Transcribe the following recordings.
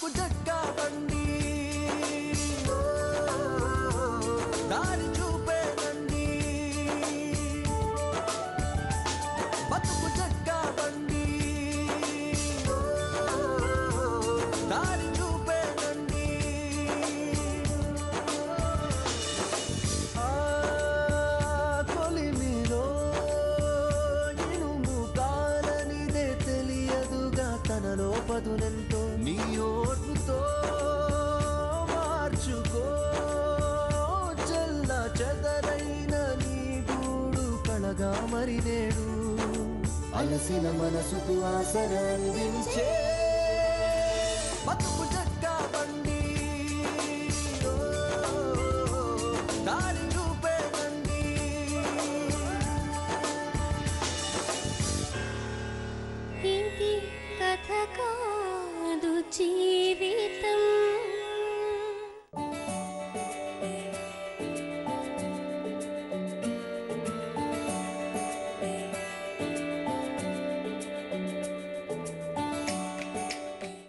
బతుకు జట్కా బండి దారి చూపేనండి బతుకు జట్కా బండి దారి చూపేనండి కొలిమిలో ఇనుము కాలనిదే తెలియదుగా తనలో పదునెంతో నీ ఓటుతో మార్చుకో చెల్ల చెదరైన నీ గూడు కళగా మరి నేడు అలసిన మనసుకు ఆసరందించే బతుకు జట్కా బండి దారి చూపేనండి ఇది కథ కాదు జీవితం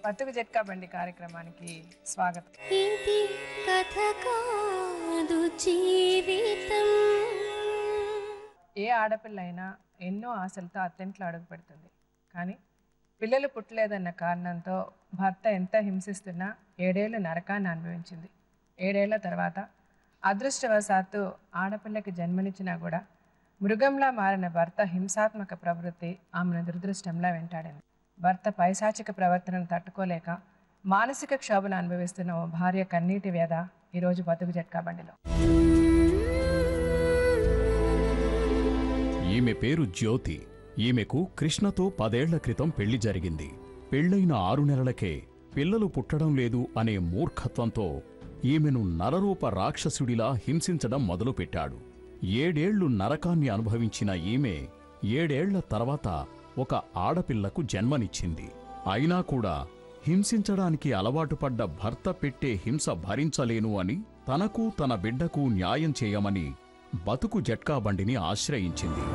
బతుకు జట్కా బండి కార్యక్రమానికి స్వాగతం. ఇది కథ కాదు జీవితం. ఏ ఆడపిల్ల అయినా ఎన్నో ఆశలతో అత్తింట్లో అడుగు పెడుతుంది. కానీ పిల్లలు పుట్టలేదన్న కారణంతో భర్త ఎంత హింసిస్తున్నా 7 ఏళ్ళు నరకాన్ని అనుభవించింది. 7 ఏళ్ల తర్వాత అదృష్టవశాత్తు ఆడపిల్లకి జన్మనిచ్చినా కూడా మృగంలా మారిన భర్త హింసాత్మక ప్రవృత్తి ఆమెను దురదృష్టంలా వెంటాడింది. భర్త పైశాచిక ప్రవర్తనను తట్టుకోలేక మానసిక క్షోభను అనుభవిస్తున్న ఓ భార్య కన్నీటి వ్యధ ఈరోజు బతుకు జట్కా బండిలో. ఈమె పేరు జ్యోతి. ఈమెకు కృష్ణతో 10 ఏళ్ల క్రితం పెళ్లి జరిగింది. పెళ్లైన 6 నెలలకే పిల్లలు పుట్టడం లేదు అనే మూర్ఖత్వంతో ఈమెను నరరూప రాక్షసుడిలా హింసించడం మొదలుపెట్టాడు. 7 ఏళ్లు నరకాన్ని అనుభవించిన ఈమె 7 ఏళ్ల తర్వాత ఒక ఆడపిల్లకు జన్మనిచ్చింది. అయినా కూడా హింసించడానికి అలవాటు పడ్డ భర్త పెట్టే హింస భరించలేను అని తనకు తన బిడ్డకు న్యాయం చేయమని బతుకు జట్కా బండిని ఆశ్రయించింది.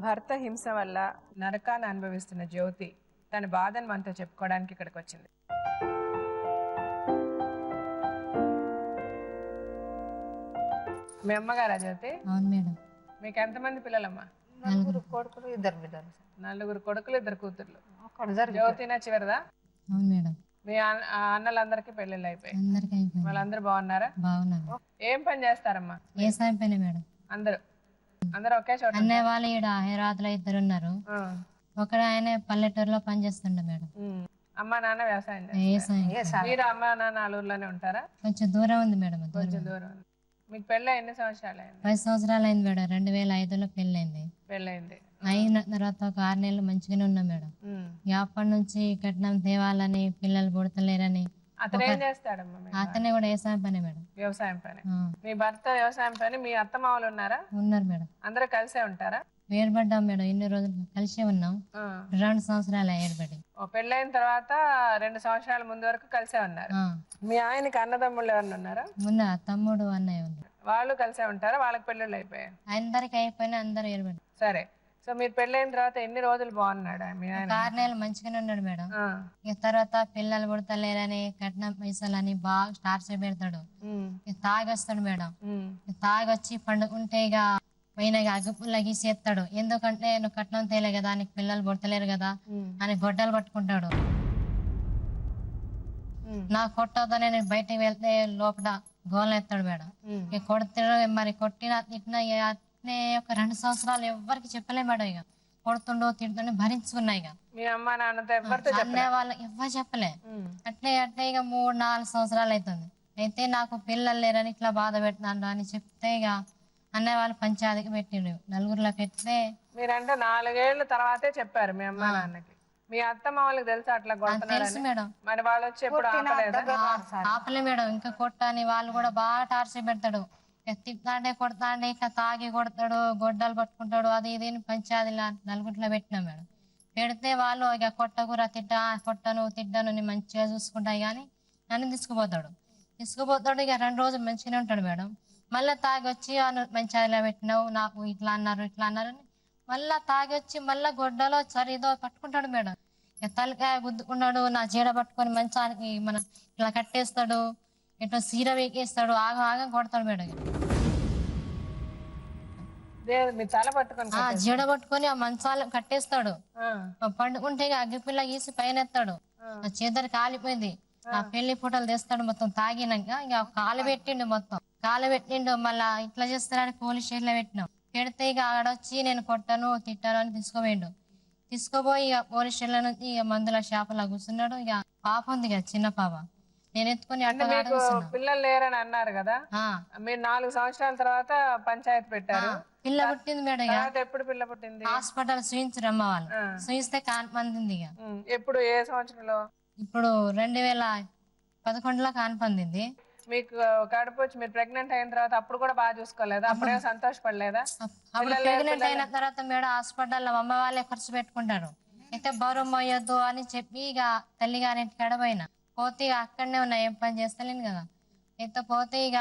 భర్త హింస వల్ల నరకాన్ని అనుభవిస్తున్న జ్యోతి తన బాధను మనతో చెప్పుకోవడానికి ఇక్కడికి వచ్చింది. మీ అమ్మగారా జ్యోతి? అవును మేడం. మీకు ఎంతమంది పిల్లలమ్మా? 4 కొడుకులు 2 బిడ్డలు. 4 కొడుకులు 2 కూతుర్లు. జ్యోతినా చివరిదా? అవును మేడం. మీ అన్నలందరికీ పెళ్ళిళ్ళు అయిపోయి అందరికి అయిపోయింది. వాళ్ళందరూ బాగున్నారా? బాగున్నారు. ఏం పని చేస్తారమ్మా? వ్యవసాయం పని మేడం. అందరూ ఒకే చోట? అన్నయ్య వాళ్ళు ఈడ హైదరాబాద్ లో 2 ఉన్నారు. ఒకడు ఆయన పల్లెటూరులో పని చేస్తుండే మేడం. అమ్మా నాన్న వ్యవసాయం వ్యవసాయం. మీరు అమ్మా నాన్న ఆలూరులోనే ఉంటారా? కొంచెం దూరం ఉంది మేడం. కొంచెం దూరం ఉంది. మీకు పెళ్ళి ఎన్ని సంవత్సరాలు అయింది? 10 సంవత్సరాలు అయింది మేడం. 2005లో పెళ్ళైంది. అయిన తర్వాత ఒక 6 నెలలు మంచిగానే ఉన్నాం మేడం. అప్పటి నుంచి కట్నం తేవాలని, పిల్లలు పుడతలేరని. అతను ఏం చేస్తాడమ్మా? అతనే కూడా వ్యవసాయం పని మేడం. వ్యవసాయం పని. మీ భర్త వ్యవసాయం పని. మీ అత్తమామలు ఉన్నారా? ఉన్నారు మేడం. అందరూ కలిసే ఉంటారా? వేరుపడ్డాం మేడం. ఇన్ని రోజులు కలిసే ఉన్నాం. 2 సంవత్సరాలు ఏర్పడి. పెళ్ళైన తర్వాత 2 సంవత్సరాల ముందు వరకు కలిసే ఉన్నారు. మీ ఆయనకి అన్నదమ్ముళ్ళు ఎవరు ఉన్నారా? ఉన్నారు. తమ్ముడు అన్నయ్య ఉన్నారు. వాళ్ళు కలిసే ఉంటారా? వాళ్ళకి పెళ్ళిళ్ళు అయిపోయాయి? అందరికి అయిపోయినా అందరూ ఏర్పడి. సరే. సో మీరు పెళ్ళైన తర్వాత ఎన్ని రోజులు బాగున్నాడు మీ ఆయన? 6 నెలలు మంచిగానే ఉన్నాడు మేడం. ఇక తర్వాత పిల్లలు పుడతలేరని, కట్నం పైసలని బాగా టార్చర్ పెడతాడు. తాగొస్తాడు మేడం. తాగొచ్చి పండుకుంటే ఇక పోయిన అగ్గిపుల్ల గీసేస్తాడు. ఎందుకంటే నువ్వు కట్నం తేలే కదా, నీకు పిల్లలు పుడతలేరు కదా అని గొడ్డలు పట్టుకుంటాడు. నా కొట్టొద్దని నేను బయటకు వెళ్తే లోపల గోళ్ళు ఎత్తాడు మేడం. ఇక కొడతాడు. మరి కొట్టిన తిట్టిన అట్నే ఒక 2 సంవత్సరాలు ఎవ్వరికి చెప్పలే మేడం. ఇక కొడుతుండో తిడుతుండో భరించుకున్నా. ఇక అన్నయ్య వాళ్ళు ఎవ్వరు చెప్పలే. అట్లే ఇక 3-4 సంవత్సరాలు అవుతుంది. అయితే నాకు పిల్లలు లేరని ఇట్లా బాధ పెడుతున్నాను అని చెప్తే ఇక అన్నయ్య వాళ్ళు పంచాయతీకి పెట్టిండు. 4గురిలో పెడితే మీరంటే 4 ఏళ్ల తర్వాతే చెప్పారు మీ అమ్మ నాన్నకి. మీ అత్తమ్మ వాళ్ళకి తెలుసా అట్లా తెలుసు మేడం. మరి వాళ్ళు వచ్చి ఎప్పుడు ఆపలే మేడం. ఇంకా కొట్టని వాళ్ళు కూడా బాగా టార్చర్ పెడతాడు. తిట్టాండే కొడతాండే, ఇక తాగి కొడతాడు, గొడ్డలు పట్టుకుంటాడు. అది ఇది పంచాయతీలో 4గురిలో పెట్టినా మేడం. పెడితే వాళ్ళు ఇక కొట్టకూర కొట్టను తిట్టను మంచిగా చూసుకుంటాయి కానీ నన్ను తీసుకుపోతాడు. ఇక 2 రోజులు మంచిగానే ఉంటాడు మేడం. మళ్ళీ తాగొచ్చి పంచాయతీలో పెట్టినావు, నాకు ఇట్లా అన్నారు అని మళ్ళా తాగొచ్చి మళ్ళా గొడ్డలో సరిదో పట్టుకుంటాడు మేడం. తలకాయ గుద్దుకున్నాడు, నా చీడ పట్టుకొని మంచానికి మన ఇట్లా కట్టేస్తాడు, ఇట్లా సీర వేకేస్తాడు, ఆగం ఆగం కొడతాడు మేడం. మీ తల పట్టుకొని జీడ పట్టుకొని ఆ మంచాలు కట్టేస్తాడు. పండుకుంటే అగ్గిపిల్ల గీసి పైన ఎత్తాడు. ఆ చేద్దరు కాలిపోయింది. ఆ పెళ్లి ఫోటోలు తెస్తాడు మొత్తం తాగినాక. ఇక కాలు పెట్టిండు, మొత్తం కాలు పెట్టిండు. మళ్ళా ఇట్లా చేస్తాడని పోలీస్ స్టేషన్ లో పెట్టినాం. పెడితే ఇక ఆడొచ్చి నేను కొట్టాను తిట్టాను అని తీసుకోపోయిండు. తీసుకోపోయి ఇక పోలీస్ స్టేషన్ నుంచి ఇక మందుల షాపులా కూర్చున్నాడు. ఇక పాప ఉంది కదా, చిన్న పాప, నేను ఎత్తుకొని పిల్లలు లేరని అన్నారు కదా, మీరు 4 సంవత్సరాల తర్వాత పంచాయతీ పెట్టారు. పిల్ల పుట్టింది మేడం. ఎప్పుడు పిల్ల పుట్టింది? హాస్పిటల్ చూయించారు అమ్మ వాళ్ళు. చూయిస్తే కాన్పందింది. ఇక ఎప్పుడు, ఏ సంవత్సరంలో? ఇప్పుడు 2011లో కాన్పందింది. మీకు కడుపు వచ్చి మీరు ప్రెగ్నెంట్ అయిన తర్వాత అప్పుడు కూడా బాగా చూసుకోలేదా? అప్పుడే సంతోషపడలేదా? అప్పుడు ప్రెగ్నెంట్ అయిన తర్వాత మేడం హాస్పిటల్లో అమ్మ వాళ్ళే ఖర్చు పెట్టుకుంటారు. అయితే బరువు మోయొద్దు అని చెప్పి ఇక తల్లి గారింటి కడపోయినా పోతే అక్కడనే ఉన్నా, ఏం పని చేస్తలేను కదా. అయితే పోతే ఇక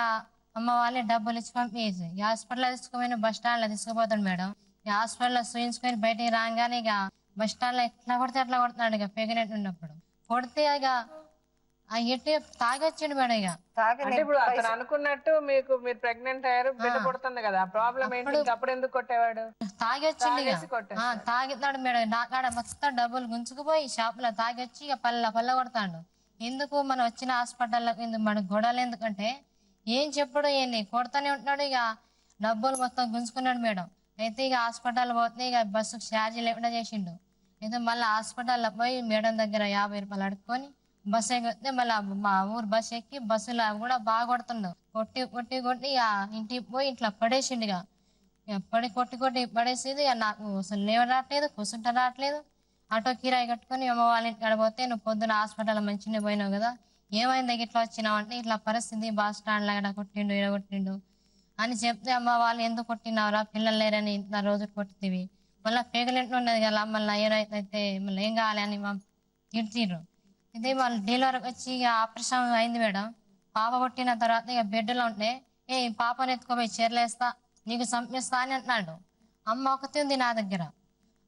అమ్మ వాళ్ళే డబ్బులు ఇచ్చి పంపించేసి హాస్పిటల్లో తీసుకుపోయిన బస్ స్టాండ్ లో తీసుకుపోతాడు మేడం. ఈ హాస్పిటల్లో చూయించుకొని బయటికి రాగానే ఇక బస్ స్టాండ్ లో ఎట్లా కొడితే అట్లా కొడుతున్నాడు. ఇక ప్రెగ్నెంట్ ఉన్నప్పుడు కొడితే ఇక ఎట్టి తాగొచ్చిండు మేడం. ఇక ఇప్పుడు అతను అనుకున్నట్టు మీకు మీరు ప్రెగ్నెంట్ అయ్యారు, బిడ్డ పుడుతుంది కదా, ప్రాబ్లం ఏంటి? అప్పుడు ఎందుకు కొట్టేవాడు? తాగొచ్చిండు. తాగిస్తాడు మేడం. నాకాడ మొత్తం డబ్బులు గుంజుకుపోయి షాప్ లో తాగొచ్చి ఇక పల్ల కొడతాడు. ఎందుకు మనం వచ్చిన హాస్పిటల్లో ఎందుకు మన గొడవలు? ఎందుకంటే ఏం చెప్పడు, ఏంటి కొడతానే ఉంటున్నాడు. ఇక డబ్బులు మొత్తం గుంజుకున్నాడు మేడం. అయితే ఇక హాస్పిటల్ పోతే ఇక బస్సుకు ఛార్జీ లేకుండా చేసిండు. అయితే మళ్ళీ హాస్పిటల్లో పోయి మేడం దగ్గర 50 రూపాయలు అడుక్కొని బస్సు ఎక్కితే మళ్ళీ మా ఊరు బస్సు ఎక్కి బస్సులో కూడా బాగా కొడుతుండు. కొట్టి ఇక ఇంటికి పోయి ఇట్లా పడేసిండు. ఇక కొట్టి పడేసేది. ఇక నాకు అసలు లేవ రావట్లేదు, కూర్చుంటా రావట్లేదు. ఆటో కిరాయి కట్టుకొని అమ్మ వాళ్ళ ఇంటికి ఆడపోతే నువ్వు పొద్దున హాస్పిటల్ మంచిగా పోయినావు కదా, ఏమైంది ఇట్లా వచ్చినావు అంటే ఇట్లా పరిస్థితి బస్ స్టాండ్ లాగా కొట్టిండు, కొట్టిండు అని చెప్తే అమ్మ వాళ్ళు ఎందుకు కొట్టినావురా, పిల్లలు లేరని ఇంత రోజు కొట్టివి, మళ్ళీ ప్రెగ్నెంట్ ఉన్నది కదా, మళ్ళీ ఏమైతే మళ్ళీ ఏం కావాలి అని తిడుతుండ్రు. ఇదే వాళ్ళు డెలివరీ వచ్చి ఇక ఆపరేషన్ అయింది మేడం. పాప పుట్టిన తర్వాత ఇక బెడ్లో ఉంటే పాపను ఎత్తుకోపోయి చీరలేస్తా, నీకు చంపేస్తా అని అంటున్నాడు. అమ్మ ఒకటి ఉంది నా దగ్గర.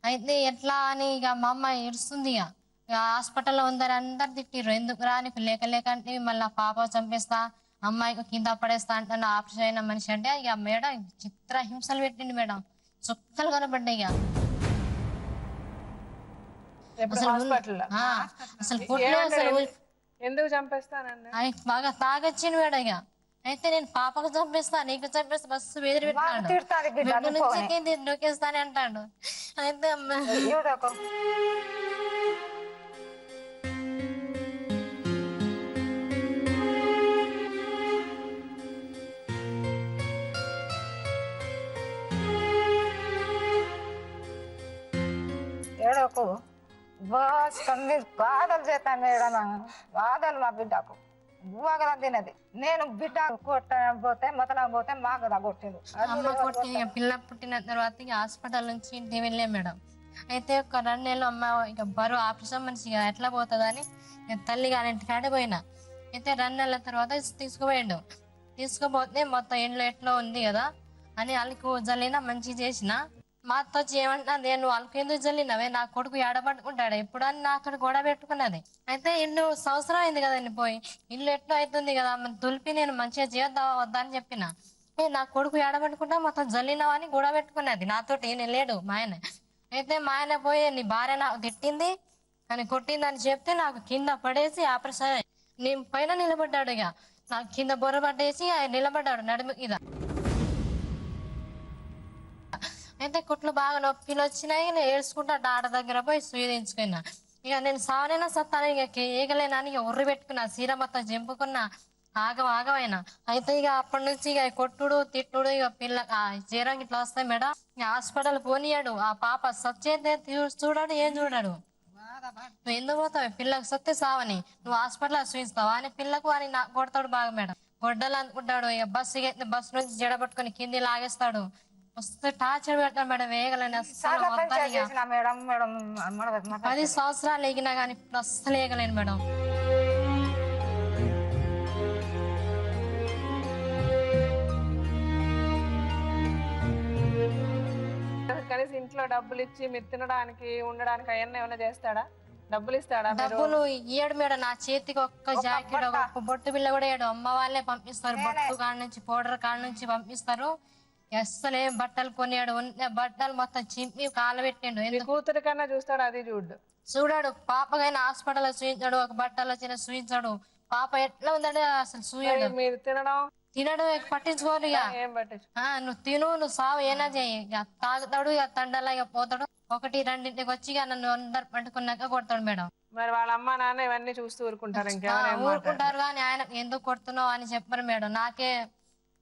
అయితే ఎట్లా అని ఇక మా అమ్మ ఏడుస్తుంది. ఇక హాస్పిటల్లో ఉందని అందరు తిట్టిర్రు, ఎందుకు రా నీకు లేక అంటే మళ్ళీ పాప చంపేస్తా, అమ్మాయికి కింద పడేస్తా అంటున్నా ఆపరేషన్ అయిన మనిషి అంటే. ఇక మేడం చిత్ర హింసలు పెట్టిండు మేడం, చుక్కలు కనబడ్డాయి. ఇక అసలు ఎందుకు చంపేస్తానన్నా బాగా తాగొచ్చిండు మేడం. ఇక అయితే నేను పాపకు చంపేస్తా, నీకు చంపేస్తా బస్సు బెదిరి పెట్టాడు, నొక్కేస్తానే అంటాడు. అయితే ఏడోకు బాస్ కమ్మి బాధలు చేస్తాను మేడం, బాధలు మా బిడ్డకు బువ్వ కదా తినది. నేను బిడ్డ కొట్టకపోతే మొదలకపోతే మా కదా కొట్టింది. అమ్మ కొట్టి పిల్ల పుట్టిన తర్వాత ఇక హాస్పిటల్ నుంచి ఇంటికి వెళ్ళే మేడం. అయితే ఒక 2 నెలలు అమ్మ ఇక బరువు ఆపరేషన్ మనిషిగా ఎట్లా పోతుంది అని తల్లి గారి ఇంటికాడే పోయినా. అయితే 2 నెలల తర్వాత తీసుకుపోయిండు. తీసుకుపోతే మొత్తం ఇంట్లో ఎట్లా ఉంది కదా అని అల్లుకు జల్లినా మంచిగా చేసిన. మా అత్త వచ్చి ఏమంటున్నా, నేను వాళ్ళకి ఎందుకు జల్లినవే, నా కొడుకు ఏడబట్టుకుంటాడు ఎప్పుడు అని నాకు గొడవ పెట్టుకున్నది. అయితే ఇల్లు సంవత్సరం అయింది కదండి పోయి, ఇల్లు ఎట్లా అవుతుంది కదా తులిపి నేను మంచిగా చేద్దాం వద్దా అని చెప్పిన. నా కొడుకు ఏడబట్టుకుంటా మొత్తం జల్లినావని గొడవ పెట్టుకున్నది నాతోటి. ఈయన లేడు మా ఆయన. అయితే మా ఆయన పోయి నీ భార్య నాకు తిట్టింది అని కొట్టింది అని చెప్తే నాకు కింద పడేసి ఆపరేషన్ నేను పైన నిలబడ్డాడు. ఇక నాకు కింద బొర్ర పట్టేసి ఆయన నిలబడ్డాడు నడుము మీద. అయితే కుట్లు బాగా నొప్పిలు వచ్చినాయి. నేను ఏడ్చుకుంటా డాక్టర్ దగ్గర పోయి సూయి దించుకున్నా. ఇక నేను సావనైనా సత్తాను, ఇక ఏగలేనని ఇక ఉర్రి పెట్టుకున్నా, సీర మొత్తం చింపుకున్నా, ఆగమైనా. అయితే ఇక అప్పటి నుంచి ఇక కొట్టుడు తిట్టుడు, ఇక పిల్ల జ్వరం ఇట్లా వస్తాయి మేడం. ఇక హాస్పిటల్ పోనీయాడు. ఆ పాప సచ్చేతే చూడాడు, ఏం చూడాడు. నువ్వు ఎందుకు పోతావు, పిల్లకు సత్తే సావని నువ్వు హాస్పిటల్ చూపిస్తావా అని పిల్లకు అని నాకు కొడతాడు బాగా మేడం. గొడ్డలు అనుకుంటాడు. ఇక బస్సు నుంచి జడబట్టుకుని కింది లాగేస్తాడు. వస్తే టార్చర్ పెడతాడు మేడం. వేయగలని అస్సలు 10 సంవత్సరాలు ఎగినా కానీ ఇప్పుడు అస్సలు వేయగలేను మేడం. కనీసం ఇంట్లో డబ్బులు ఇచ్చి మీరు తినడానికి ఉండడానికి అవన్నీ ఏమైనా చేస్తాడా? డబ్బులు ఇస్తాడా మీరు? డబ్బులు ఇయ్యడు మేడం. నా చేతికి ఒక్క జాకెట్ ఒక్క బొట్టు బిల్ల కూడా ఇయ్యడు. అమ్మ వాళ్ళే పంపిస్తారు. బొట్టు కాడ నుంచి పౌడర్ కాడ నుంచి పంపిస్తారు. అస్సలు ఏం బట్టలు కొనియాడు. ఉన్న బట్టలు మొత్తం చింపి కాలు పెట్టిండు. నీ ఎందుకు కూతురు కన్నా చూస్తాడు, అది చూడు. చూడాడు. పాపకైనా హాస్పిటల్ చూయించాడు, ఒక బట్టలు వచ్చిన చూయించాడు. పాప ఎట్లా ఉందంటే అసలు చూయడు. మీరు తినడం తినడు, పట్టించుకోరు. ఇక ఏం పట్టించు. నువ్వు తిను, నువ్వు సావు ఏనా చెయ్యి. ఇక తాగుతాడు, ఇక తండలా ఇక పోతాడు. 1-2 వచ్చి ఇక నన్ను అందరు పట్టుకున్నాక కొడతాడు మేడం. మరి వాళ్ళ అమ్మ నాన్న ఇవన్నీ చూస్తూ ఊరుకుంటారు? ఇంకెవరేం ఊరుకుంటారు కానీ ఆయన ఎందుకు కొడుతున్నావు అని చెప్పరు మేడం. నాకే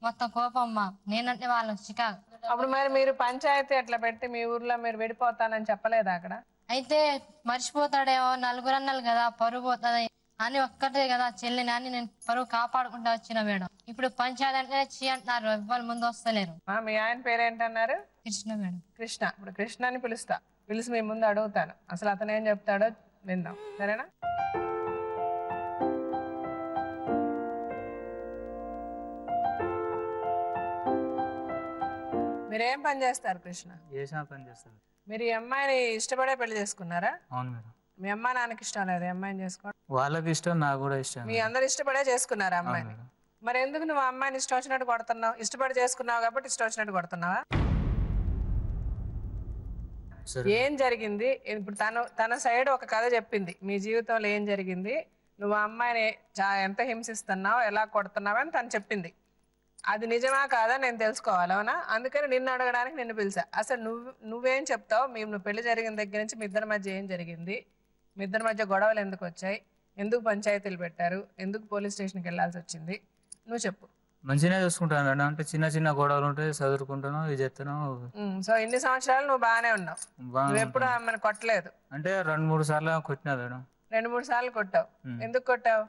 మొత్తం కోపమ్మా, నేనంటే వాళ్ళు చికాకు. అప్పుడు మరి మీరు పంచాయతీ అట్లా పెట్టి మీ ఊర్లో మీరు విడిపోతానని చెప్పలేదా అక్కడ? అయితే మర్చిపోతాడేమో, 4 అన్నలు కదా, పరువు పోతుంది అని ఒక్కటే కదా చెల్లిని అని నేను పరువు కాపాడుకుంటా వచ్చిన మేడం. ఇప్పుడు పంచాయతీ అంటే చీ అంటున్నారు, ఇవ్వాలి ముందు వస్తలేరు. మీ ఆయన పేరేంటన్నారు? కృష్ణ మేడం. కృష్ణ. ఇప్పుడు కృష్ణ అని పిలుస్తా, పిలిచి మీ ముందు అడుగుతాను, అసలు అతను ఏం చెప్తాడో విందాం, సరేనా? మీరేం పని చేస్తారు కృష్ణ? పని చేస్తారు. మీరు ఈ అమ్మాయిని ఇష్టపడే పెళ్లి చేసుకున్నారా? అవును మేడం. మీ అమ్మ నాన్నకి ఇష్టం లేదు అమ్మాయిని చేసుకోవడం? వాళ్ళకి ఇష్టం, నాకు కూడా ఇష్టం. మీ అందరు ఇష్టపడే చేసుకున్నారా అమ్మాయిని? మరి ఎందుకు నువ్వు అమ్మాయిని ఇష్టం వచ్చినట్టు కొడుతున్నావు? ఇష్టపడి చేసుకున్నావు కాబట్టి ఇష్టం వచ్చినట్టు కొడుతున్నావా? ఏం జరిగింది ఇప్పుడు? తన సైడ్ ఒక కథ చెప్పింది, మీ జీవితంలో ఏం జరిగింది, నువ్వు ఆ అమ్మాయిని ఎంత హింసిస్తున్నావు, ఎలా కొడుతున్నావు అని తను చెప్పింది. అది నిజమా కాదా నేను తెలుసుకోవాలి, అవునా? అందుకని నిన్ను అడగడానికి నిన్ను పిలిచా. అసలు నువ్వేం చెప్తావు? నువ్వు పెళ్లి జరిగిన దగ్గర నుంచి మీ ఇద్దరి మధ్య ఏం జరిగింది, మీ ఇద్దరి మధ్య గొడవలు ఎందుకు వచ్చాయి, ఎందుకు పంచాయతీలు పెట్టారు, ఎందుకు పోలీస్ స్టేషన్కి వెళ్ళాల్సి వచ్చింది, నువ్వు చెప్పు. మంచిగా చూసుకుంటాను మేడం. అంటే చిన్న చిన్న గొడవలు ఉంటాయి, చదువుకుంటాను, ఇది చేస్తాను. సో ఇన్ని సంవత్సరాలు నువ్వు బాగానే ఉన్నావు, నువ్వు ఎప్పుడు ఆమెను కొట్టలేదు? అంటే 2-3 సార్లు కొట్టినా మేడం. 2-3 సార్లు కొట్టావు. ఎందుకు కొట్టావు?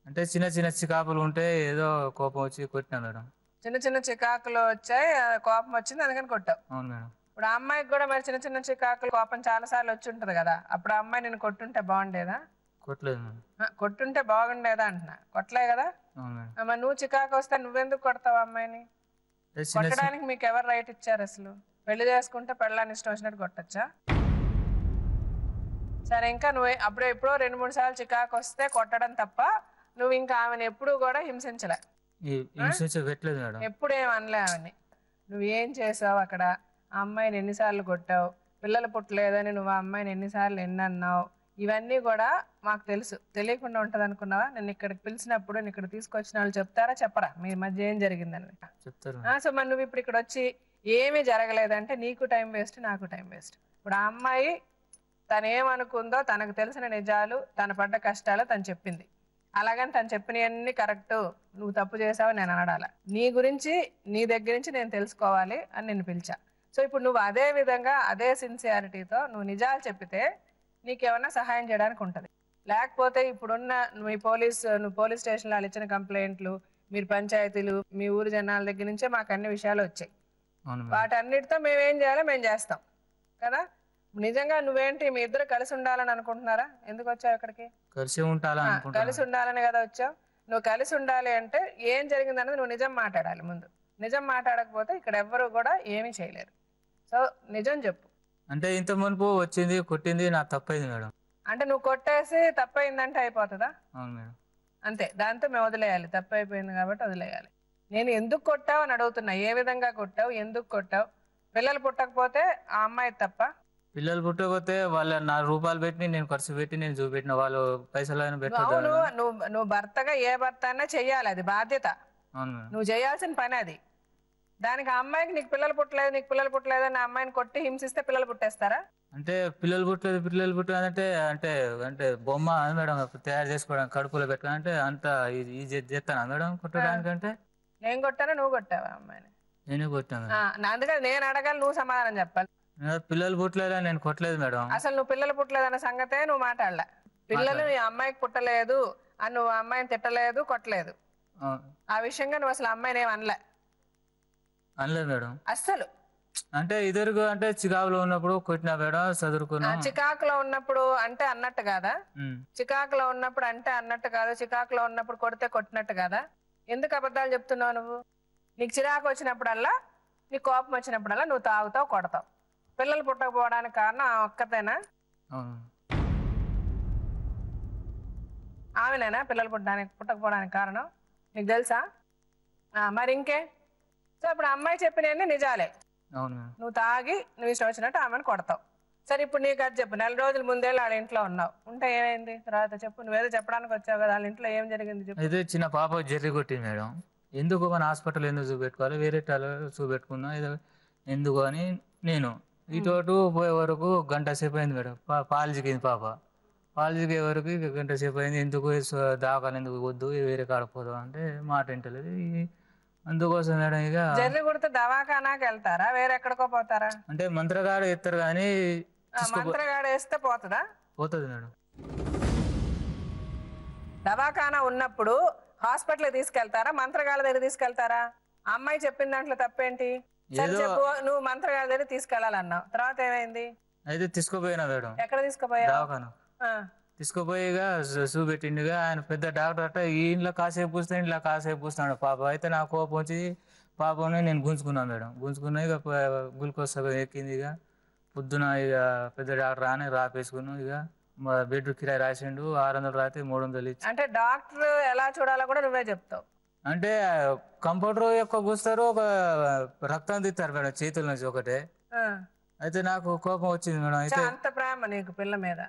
అంటే చిన్న చిన్న చికాకులు ఉంటే ఏదో కోపం వచ్చి కొట్టినా మేడం. చిన్న చిన్న చికాకులు వచ్చాయి, కోపం వచ్చింది, అందుకని కొట్టావు. అవును మేడం. ఇప్పుడు ఆ అమ్మాయికి కూడా మరి చిన్న చిన్న చికాకులు కోపం చాలా సార్లు వచ్చి ఉంటది కదా, అప్పుడు ఆ అమ్మాయి నేను కొట్టుంటే బాగుండేదా? కొట్టలేదు మేడం. కొట్టుంటే బాగుండేదా అంటున్నా, కొట్టలే కదా. అవును మేడం. మరి నువ్వు చికాకు వస్తే నువ్వెందుకు కొడతావు అమ్మాయిని? కొట్టడానికి మీకు ఎవరు రైట్ ఇచ్చారు అసలు? పెళ్లి చేసుకుంటే పెళ్ళాన్ని ఇష్టం వచ్చినట్టు కొట్టచ్చా? సరే, ఇంకా నువ్వు అప్పుడే ఎప్పుడో 2-3 సార్లు చికాకు వస్తే కొట్టడం తప్ప నువ్వు ఇంకా ఆమెను ఎప్పుడూ కూడా హింసించలే? పెట్టలేదు మేడం. ఎప్పుడేం అనలే ఆమెని? నువ్వు ఏం చేసావు అక్కడ? ఆ అమ్మాయిని ఎన్నిసార్లు కొట్టావు? పిల్లలు పుట్టలేదని నువ్వు ఆ అమ్మాయిని ఎన్నిసార్లు అన్నావు? ఇవన్నీ కూడా మాకు తెలుసు. తెలియకుండా ఉంటది అనుకున్నావా? నేను ఇక్కడికి పిలిచినప్పుడు, నేను ఇక్కడ తీసుకొచ్చిన వాళ్ళు చెప్తారా చెప్పరా మీ మధ్య ఏం జరిగిందని? చెప్తారు. సో మరి నువ్వు ఇప్పుడు ఇక్కడ వచ్చి ఏమీ జరగలేదంటే నీకు టైం వేస్ట్, నాకు టైం వేస్ట్. ఇప్పుడు ఆ అమ్మాయి తను ఏమనుకుందో, తనకు తెలిసిన నిజాలు, తన పడ్డ కష్టాలు తను చెప్పింది. అలాగని తను చెప్పినవన్నీ కరెక్ట్, నువ్వు తప్పు చేసావు నేను అనడాల. నీ గురించి, నీ దగ్గర నుంచి నేను తెలుసుకోవాలి అని నేను పిలిచా. సో ఇప్పుడు నువ్వు అదే విధంగా, అదే సిన్సియారిటీతో నువ్వు నిజాలు చెప్పితే నీకేమన్నా సహాయం చేయడానికి ఉంటుంది. లేకపోతే ఇప్పుడున్న నువ్వు పోలీస్ స్టేషన్లో వాళ్ళు ఇచ్చిన కంప్లైంట్లు, మీరు పంచాయతీలు, మీ ఊరి జనాల దగ్గర నుంచే మాకు అన్ని విషయాలు వచ్చాయి. వాటన్నిటితో మేమేం చేయాలో మేము చేస్తాం కదా. నిజంగా నువ్వేంటి, మీ ఇద్దరు కలిసి ఉండాలని అనుకుంటున్నారా? ఎందుకు వచ్చావు ఇక్కడికి? కలిసి ఉండాలని కదా వచ్చావు. నువ్వు కలిసి ఉండాలి అంటే ఏం జరిగింది అన్నది నువ్వు నిజం మాట్లాడాలి ముందు. నిజం మాట్లాడకపోతే ఇక్కడ ఎవ్వరు కూడా ఏమీ చేయలేరు. సో నిజం చెప్పు. అంటే ఇంత మునుపు వచ్చింది, కొట్టింది, నా తప్పైంది మేడం. అంటే నువ్వు కొట్టేసి తప్పైందంటే అయిపోతుందా? అవును మేడం. అంతే, దాంతో మేము వదిలేయాలి. తప్పు అయిపోయింది కాబట్టి వదిలేయాలి. నేను ఎందుకు కొట్టావు అని అడుగుతున్నా. ఏ విధంగా కొట్టావు, ఎందుకు కొట్టావు? పిల్లలు పుట్టకపోతే ఆ అమ్మాయి తప్ప? పిల్లలు పుట్టకపోతే వాళ్ళ 4 రూపాయలు పెట్టి నేను ఖర్చు పెట్టి నేను చూపెట్టిన, వాళ్ళు పైసలు నువ్వు భర్తగా ఏ భర్త అయినా చెయ్యాలి, అది బాధ్యత. నువ్వు చేయాల్సిన పని అది. దానికి ఆ అమ్మాయికి నీకు పిల్లలు పుట్టలేదు అని అమ్మాయిని కొట్టి హింసిస్తే పిల్లలు పుట్టేస్తారా? అంటే పిల్లలు పుట్టలేదు అంటే అంటే అంటే బొమ్మ మేడం తయారు చేసుకోవడానికి, కడుపులో పెట్టుకోవాలంటే అంత ఈజీ చేస్తాను మేడం కొట్టడానికంటే. నేను కొట్టానా, నువ్వు కొట్టావా అమ్మాయిని? నేనే కొట్టాను. అందుకని నేను అడగాలి, నువ్వు సమాధానం చెప్పాలి. పిల్లలు పుట్టలేదా? నేను కొట్టలేదు మేడం. అసలు నువ్వు పిల్లలు పుట్టలేదు అన్న సంగతే నువ్వు మాట్లాడలే. పిల్లలు నీ అమ్మాయికి పుట్టలేదు అని నువ్వు అమ్మాయిని తిట్టలేదు, కొట్టలేదు. ఆ విషయంగా నువ్వు అసలు అమ్మాయిని ఏం అనలేదు మేడం అస్సలు. అంటే ఇద్దరు అంటే చికాకులో ఉన్నప్పుడు కొట్టినా మేడం, చదువుకున్నా. చికాకులో ఉన్నప్పుడు అంటే అన్నట్టు కాదా? చికాకులో ఉన్నప్పుడు అంటే అన్నట్టు కాదు, చికాకులో ఉన్నప్పుడు కొడితే కొట్టినట్టు కాదా? ఎందుకు అబద్ధాలు చెప్తున్నావు నువ్వు? నీకు చిరాకు వచ్చినప్పుడల్లా, నీకు కోపం వచ్చినప్పుడల్లా నువ్వు తాగుతావు, కొడతావు. పిల్లలు పుట్టకపోవడానికి కారణం ఒక్కతేనా? ఆమెనేనా పిల్లలు పుట్టకపోవడానికి కారణం నీకు తెలుసా? మరి ఇంకే? సో ఇప్పుడు అమ్మాయి చెప్పినవన్నీ నిజాలే. అవును మేడం. నువ్వు తాగి నువ్వు ఇష్టం వచ్చినట్టు ఆమెను కొడతావు. సరే ఇప్పుడు నీకు అది చెప్పు, 4 రోజుల ముందే వాళ్ళ ఇంట్లో ఉన్నావు, ఉంటే ఏమైంది తర్వాత చెప్పు. నువ్వేదో చెప్పడానికి వచ్చావు కదా, వాళ్ళ ఇంట్లో ఏం జరిగింది చెప్పు. అయితే చిన్న పాప జర్రి కొట్టింది మేడం. ఎందుకు మన హాస్పిటల్ ఎందుకు చూపెట్టుకోవాలి, వేరే చూపెట్టుకున్నా ఏదో ఎందుకు అని నేను ఇటు పోయే వరకు గంట సేపు అయింది మేడం. పాలు చిక్కింది పాప. పాలు చిక్కే వరకు గంట సేపు అయింది. ఎందుకు దాకాలు ఎందుకు వద్దు, వేరే కాడపోదాం అంటే మాట వింటలేదు. అందుకోసం మేడం ఇక జర్రి కొడితే దవాఖానాకి వెళ్తారా, వేరే ఎక్కడికో పోతారా? అంటే మంత్రగాడు ఎత్తారు కానీ మంత్రగాడు వేస్తే పోతుందా? పోతుంది మేడం. దవాఖానా ఉన్నప్పుడు హాస్పిటల్ తీసుకెళ్తారా, మంత్రగాళ్ళ దగ్గర తీసుకెళ్తారా? అమ్మాయి చెప్పిన దాంట్లో తప్పేంటి? సరే చెప్పు, నువ్వు మంత్రగాళ్ళ దగ్గర తీసుకెళ్లాలన్నావు, తర్వాత ఏమైంది? అయితే తీసుకుపోయినా మేడం. ఎక్కడ తీసుకుపోయావు? దవాఖానా తీసుకుపోయిగా చూపెట్టిండుగా. ఆయన పెద్ద డాక్టర్ అట్ట ఇంట్లో కాసేపు పూస్తాను, ఇంట్లో కాసేపు పూస్తున్నాడు పాప. అయితే నా కోపం వచ్చి పాపని నేను గుంజుకున్నాను మేడం. గుంజుకున్నా ఇక గ్లూకోజ్ ఎక్కింది. ఇక పొద్దున ఇక పెద్ద డాక్టర్ అని రాపేసుకున్నాం. ఇక మా బెడ్ కిరాయి రాసిండు, 600 రాతే 300 ఇచ్చి. అంటే డాక్టర్ ఎలా చూడాలో కూడా నువ్వే చెప్తావు? అంటే కంపౌండర్ యొక్క కూస్తారు, ఒక రక్తం తీస్తారు మేడం చేతుల నుంచి ఒకటే. అయితే నాకు కోపం వచ్చింది మేడం. అయితే అంత ప్రేమ నీకు పిల్ల మీద?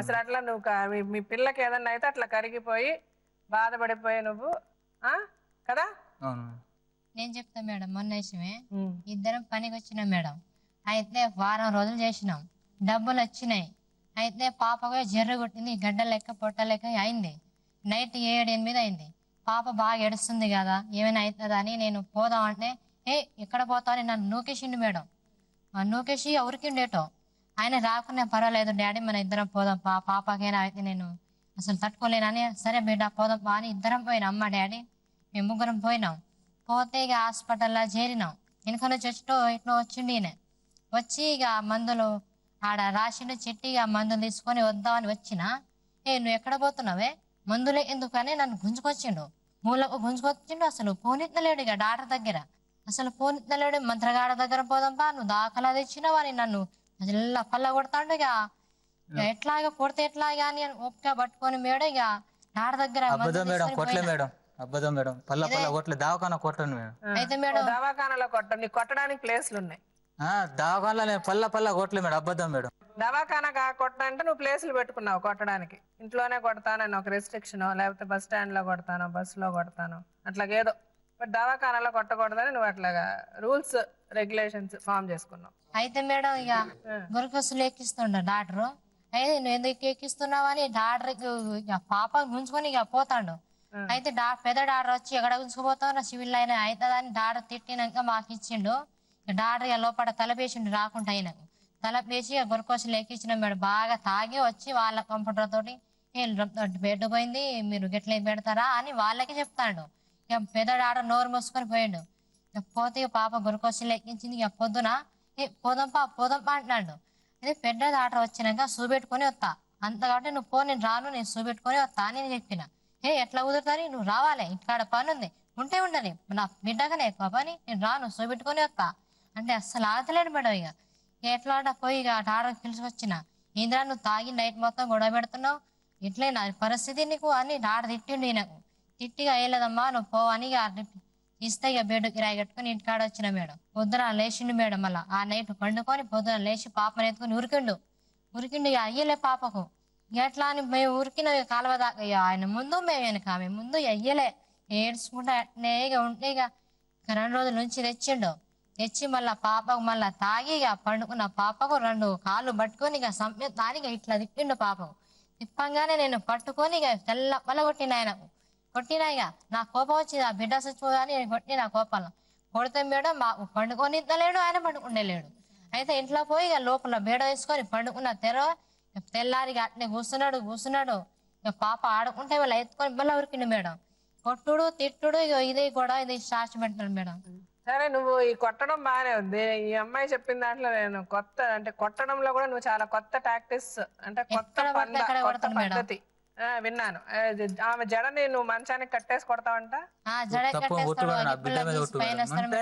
అసలు అట్లా నువ్వు మీ పిల్లకి ఏదన్నా అయితే అట్లా కరిగిపోయి బాధపడిపోయి నువ్వు కదా? నేను చెప్తా మేడం, మొన్న విషయమే. ఇద్దరం పనికి వచ్చినాం మేడం. అయితే వారం రోజులు చేసినాం, డబ్బులు వచ్చినాయి. అయితే పాపగా జర్రు కొట్టింది, గడ్డ లెక్క పొట్ట లెక్క అయింది. నైట్ 7-8 అయింది. పాప బాగా ఏడుస్తుంది కదా, ఏమైనా అవుతుందా అని నేను పోదాం అంటే ఎక్కడ పోతావు అని నన్ను నూకేసిండు మేడం. నూకేసి ఉరికిండేటో. ఆయన రాకున్నా పర్వాలేదు డాడీ, మన ఇద్దరం పోదాం, పాపకైనా అయితే నేను అసలు తట్టుకోలేనని. సరే బిడ్డ పోదాం అని ఇద్దరం పోయినాం, అమ్మ డాడీ మేము ముగ్గురం పోయినాం. పోతే ఇక హాస్పిటల్లో చేరినాం. వెనక నుంచి ఇట్లా వచ్చిండు ఈయన. వచ్చి ఇక మందులు ఆడ రాసిండు చెట్టి, ఇక మందులు తీసుకొని వద్దామని వచ్చినా, నువ్వు ఎక్కడ పోతున్నావే, మందులే ఎందుకని నన్ను గుంజుకొచ్చిండు. మూలకు గుంజుకొచ్చిండు. అసలు పోనెత్తలేడు ఇక డాక్టర్ దగ్గర, అసలు పోనెత్తలేడు. మంత్రగాడ దగ్గర పోదాంపా, నువ్వు దాఖలా తెచ్చినావా అని నన్ను అసలు పల్ల కొడతాడు. ఇక ఎట్లాగా కొడితే ఎట్లాగా అని ఒక్క పట్టుకొని మేడం ఇక డాక్టర్ దగ్గర అయితే మేడం దవాఖానాలో కొట్టడానికి ప్లేస్లు ఉన్నాయి. దవాఖానా పల్ల కొట్టలే మేడం, అబద్ధం మేడం. దవాఖానా కొట్టనంటే నువ్వు ప్లేసులు పెట్టుకున్నావు కొట్టడానికి. ఇంట్లోనే కొడతానని ఒక రెస్ట్రిక్షన్, లేకపోతే బస్ స్టాండ్ లో కొడతాను, బస్సులో కొడతాను, అట్లాగేదో. బట్ దవాఖానాలో కొట్టకూడదని నువ్వు అట్లాగా రూల్స్ రెగ్యులేషన్స్ ఫామ్ చేసుకున్నావు. అయితే మేడం ఇక గురుకొసులు ఎక్కిస్తుండ డాక్టరు. అయితే నువ్వు ఎందుకు ఎక్కిస్తున్నావు అని డాక్టర్ ఇక పాప గుంజుకొని ఇక పోతాడు. అయితే పెద్ద డాక్టర్ వచ్చి ఎక్కడ గుంజుకుపోతావు, సివిల్ అయినా అవుతుందని డాక్టర్ తిట్టినాక మాకు ఇచ్చిండు. డాక్టర్ ఇక లోపల తలపేసిండు రాకుండా అయినాకు. తలపేసి గురుకోసులు ఎక్కించిన మేడం. బాగా తాగి వచ్చి వాళ్ళ కంప్యూటర్ తోటి బెడ్ పోయింది, మీరు గెట్ల పెడతారా అని వాళ్ళకి చెప్తాడు. ఇక పెద్ద డాక్టర్ నోరు మూసుకొని పోయాడు. ఇక పోతే పాప గురుకోసులు ఎక్కించింది. ఇక పొద్దున పోదంపా అంటున్నాడు. అదే పెద్ద డాక్టర్ వచ్చినాక చూపెట్టుకొని వస్తా అంత, కాబట్టి నువ్వు పో, నేను రాను, నేను చూపెట్టుకొని వస్తా అని నేను చెప్పిన. ఎట్లా కుదురుతాని, నువ్వు రావాలి, ఇక్కడ పని ఉంది, ఉంటే ఉండని, నా బిడ్డగానే ఎక్కువ పని, నేను రాను, చూపెట్టుకొని వస్తా అంటే అస్సలు ఆగలేడు మేడం. ఇక ఎట్లా పోయి ఇక డాక్టర్ పిలుచుకొచ్చిన, ఇంద్రా నువ్వు తాగి నైట్ మొత్తం గొడవ పెడుతున్నావు, ఇట్లే నా పరిస్థితి నీకు అని డాక్టర్ తిట్టిండు. నాకు తిట్టిగా వేయలేదమ్మా నువ్వు పో అని ఇస్తే ఇక బెడ్ కిరాయి కట్టుకుని ఇంటికాడ వచ్చిన మేడం. పొద్దున లేచిండు మేడం. మళ్ళీ ఆ నైట్ పండుకొని పొద్దున లేచి పాపను ఎత్తుకొని ఉరికిండు. ఇక అయ్యలే పాపకు. ఎట్లా అని మేము ఉరికిన కాలువ దాకా ఆయన ముందు మేము వెనక ఆమె ముందు అయ్యలే ఏడ్చుకుంటా అట్నే ఇక ఉంటే ఇక 2 రోజుల నుంచి తెచ్చి మళ్ళా పాపకు మళ్ళా తాగి ఇక పండుకున్న పాపకు 2 కాళ్ళు పట్టుకొని ఇక దానికి ఇట్లా తిప్పిండు పాపకు. తిప్పంగానే నేను పట్టుకొని ఇక తెల్ల కొట్టిన ఆయనకు. కొట్టినా ఇక నా కోపం వచ్చింది, ఆ బిడ్డ చచ్చిపోదని నేను కొట్టిన కోపాలను. కొడితే మేడం మాకు పండుకొని ఇద్దలేడు, ఆయన పండుకుండలేడు. అయితే ఇంట్లో పోయి ఇక లోపల బేడ వేసుకొని పండుకున్న తెల్లారిగా అట్నే కూర్చున్నాడు. ఇక పాప ఆడుకుంటే వాళ్ళు ఎత్తుకొని బల్ల ఉరికిండు మేడం. కొట్టుడు తిట్టుడు ఇక ఇది కూడా ఇది సాక్షి పెట్టినాడు మేడం. సరే నువ్వు ఈ కొట్టడం బాగానే ఉంది. ఈ అమ్మాయి చెప్పిన దాంట్లో నేను కొత్త అంటే కొట్టడంలో కూడా నువ్వు చాలా కొత్త టాక్టిక్స్ అంటే కొత్త పద్ధతి విన్నాను. ఆమె జడని నువ్వు మంచానికి కట్టేసి కొడతావంట. బిడ్డ మీద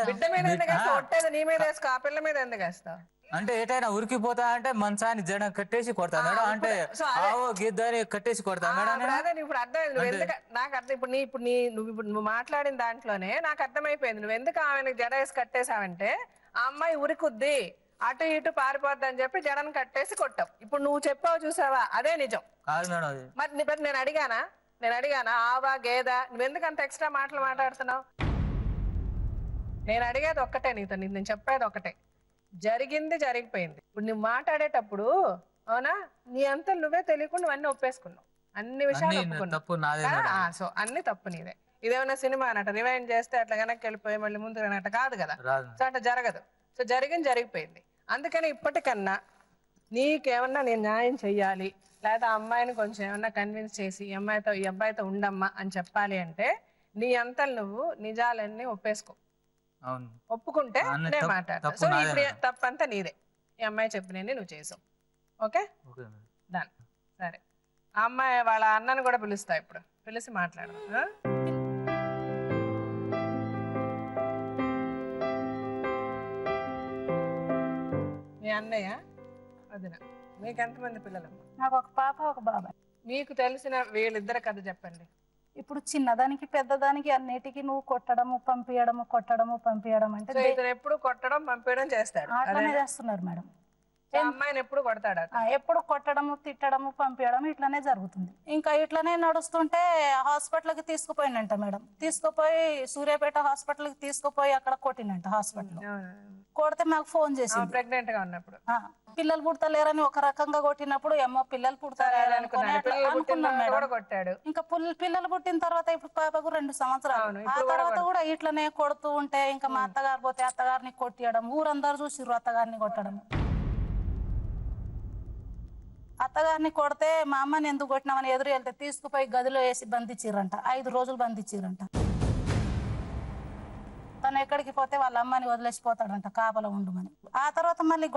బిడ్డ మీద ఎందుకు వేస్తావు? కొట్టేది నీ మీద వేసుకో, ఆ పిల్ల మీద ఎందుకు వేస్తావు? అంటే ఏటైనా ఉరికిపోతా అంటే మంచాన్ని జడ కట్టేసి కొడతా మేడం, అంటే ఆవో గిద్దని కట్టేసి కొడతా మేడం నేను. అదే ఇప్పుడు అర్థమైంది నువ్వు ఎందుకు నాకు అర్థం నువ్వు మాట్లాడిన దాంట్లోనే నాకు అర్థమైపోయింది నువ్వు ఎందుకు ఆమెను జడ వేసి కట్టేశావంటే ఆ అమ్మాయి ఉరికుద్ది అటు ఇటు పారిపోద్ది అని చెప్పి జడను కట్టేసి కొట్టావు. ఇప్పుడు నువ్వు చెప్పావు చూసావా అదే నిజం కాదు మేడం అది. మరి నేను అడిగానా ఆవా గేదా నువ్వెందుకు అంత ఎక్స్ట్రా మాటలు మాట్లాడుతున్నావు? నేను అడిగేది ఒక్కటే నీతో, నేను చెప్పేది ఒకటే, జరిగింది జరిగిపోయింది. ఇప్పుడు నువ్వు మాట్లాడేటప్పుడు అవునా నీ అంతా నువ్వే తెలియకుండా నువ్వు అన్ని ఒప్పేసుకున్నావు, అన్ని విషయాలు ఒప్పుకున్నావు. సో అన్ని తప్పు నీదే. ఇదేమన్నా సినిమా అన్నట్టు రివైండ్ చేస్తే అట్లా వెనక్కి వెళ్ళిపోయి మళ్ళీ ముందు అన్నట్టు కాదు కదా. సో అట్లా జరగదు. సో జరిగిపోయింది. అందుకని ఇప్పటికన్నా నీకేమన్నా నేను న్యాయం చెయ్యాలి లేదా అమ్మాయిని కొంచెం ఏమన్నా కన్విన్స్ చేసి ఈ అబ్బాయితో ఉండమ్మా అని చెప్పాలి అంటే నీ అంతలు నువ్వు నిజాలన్నీ ఒప్పేసుకో. ఒప్పుకుంటే నేను మాట్లాడతా. సో ఇప్పుడు తప్పంతా నీదే, ఈ అమ్మాయి చెప్పినండి నువ్వు చేసావు. Okay done. సరే ఆ అమ్మాయి వాళ్ళ అన్నను కూడా పిలుస్తా, ఇప్పుడు పిలిచి మాట్లాడదాం. మీ అన్నయ్య వదిన మీకు ఎంతమంది పిల్లలమ్మా? నాకు ఒక పాప ఒక బాబాయ్. మీకు తెలిసిన వీళ్ళిద్దరు కథ చెప్పండి. ఇప్పుడు చిన్నదానికి పెద్దదానికి అన్నిటికీ నువ్వు కొట్టడము పంపించడం అంటే ఇతను ఎప్పుడు కొట్టడం పంపించడం చేస్తాడు, అట్లానే చేస్తున్నారు మేడం. అమ్మాయిని ఎప్పుడు కొడతాడు? ఎప్పుడు కొట్టడము తిట్టడము పంపించడం ఇట్లానే జరుగుతుంది. ఇంకా ఇట్లానే నడుస్తుంటే హాస్పిటల్కి తీసుకుపోయిందంట మేడం. తీసుకుపోయి సూర్యాపేట హాస్పిటల్కి తీసుకుపోయి అక్కడ కొట్టినంట హాస్పిటల్. కొడితే మాకు ఫోన్ చేసి ప్రెగ్నెంట్ గా ఉన్నప్పుడు పిల్లలు పుడతలేరని ఒక రకంగా కొట్టినప్పుడు ఏమో పిల్లలు పుడతారు అనుకున్నాం మేడం. ఇంకా పిల్లలు పుట్టిన తర్వాత ఇప్పుడు పాపకు 2 సంవత్సరాలు. ఆ తర్వాత కూడా ఇట్లనే కొడుతూ ఉంటే ఇంకా మా అత్తగారు పోతే అత్తగారిని కొట్టియడం, ఊరందరూ చూసిర్రు అత్తగారిని కొట్టడం. అత్తగారిని కొడితే మా అమ్మని ఎందుకు కొట్టినామని ఎదురు వెళ్తే తీసుకుపోయి గదిలో వేసి బంధించిర్రంట. 5 రోజులు బంధించిర్రంట. తను ఎక్కడికి పోతే వాళ్ళ అమ్మని వదిలేసిపోతాడంట కాపలా ఉండమని. ఆ తర్వాత మళ్ళీ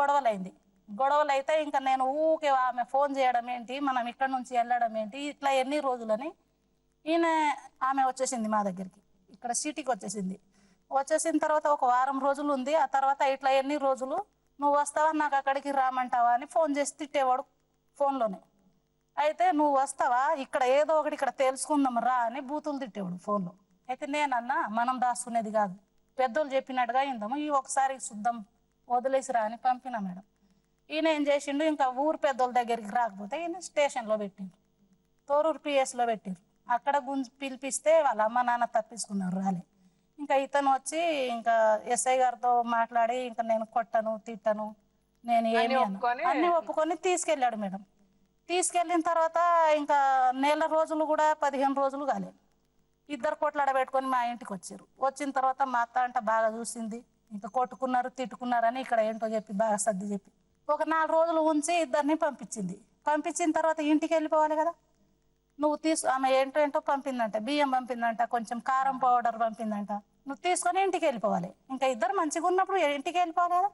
గొడవలు అయితే ఇంకా నేను ఊకే ఆమె ఫోన్ చేయడం ఏంటి, మనం ఇక్కడ నుంచి వెళ్ళడం ఏంటి, ఇట్లా ఎన్ని రోజులని ఆమె వచ్చేసింది మా దగ్గరికి, ఇక్కడ సిటీకి వచ్చేసిన తర్వాత ఒక వారం రోజులు ఉంది. ఆ తర్వాత ఇట్లా ఎన్ని రోజులు నువ్వు వస్తావా నాకు అక్కడికి రామంటావా అని ఫోన్ చేసి తిట్టేవాడు ఫోన్లోనే. అయితే నువ్వు వస్తావా ఇక్కడ ఏదో ఒకటి ఇక్కడ తెలుసుకుందాం రా అని బూతులు తిట్టేవాడు ఫోన్లో. అయితే నేనన్నా మనం దాచుకునేది కాదు, పెద్దోళ్ళు చెప్పినట్టుగా ఇందాము ఈ ఒకసారి శుద్ధం వదిలేసిరా అని పంపినా మేడం. ఈయన ఏం చేసిండు, ఇంకా ఊరు పెద్దోళ్ళ దగ్గరికి రాకపోతే ఈయన స్టేషన్లో పెట్టిండ్రు, తోరూరు పిఎస్లో పెట్టిండ్రు. అక్కడ పిలిపిస్తే వాళ్ళ అమ్మ నాన్న తప్పించుకున్నారు, రాలే. ఇంకా ఇతను వచ్చి ఇంకా ఎస్ఐ గారితో మాట్లాడి ఇంకా నేను కొట్టను తిట్టను నేను ఏమి అన్ని ఒప్పుకొని తీసుకెళ్ళాడు మేడం. తీసుకెళ్ళిన తర్వాత ఇంకా నెల రోజులు కూడా 15 రోజులు కాలేదు. 2 కొట్లాడ పెట్టుకొని మా ఇంటికి వచ్చారు. వచ్చిన తర్వాత మా అత్త అంట బాగా చూసింది, ఇంకా కొట్టుకున్నారు తిట్టుకున్నారని ఇక్కడ ఏంటో చెప్పి బాగా సర్ది చెప్పి ఒక 4 రోజులు ఉంచి 2 పంపించింది. పంపించిన తర్వాత ఇంటికి వెళ్ళిపోవాలి కదా. నువ్వు ఆమె ఏంటో పంపిందంట, బియ్యం పంపిందంట, కొంచెం కారం పౌడర్ పంపిందంట. నువ్వు తీసుకొని ఇంటికి వెళ్ళిపోవాలి. ఇంకా 2 మంచిగా ఉన్నప్పుడు ఇంటికి వెళ్ళిపోవాలి కదా.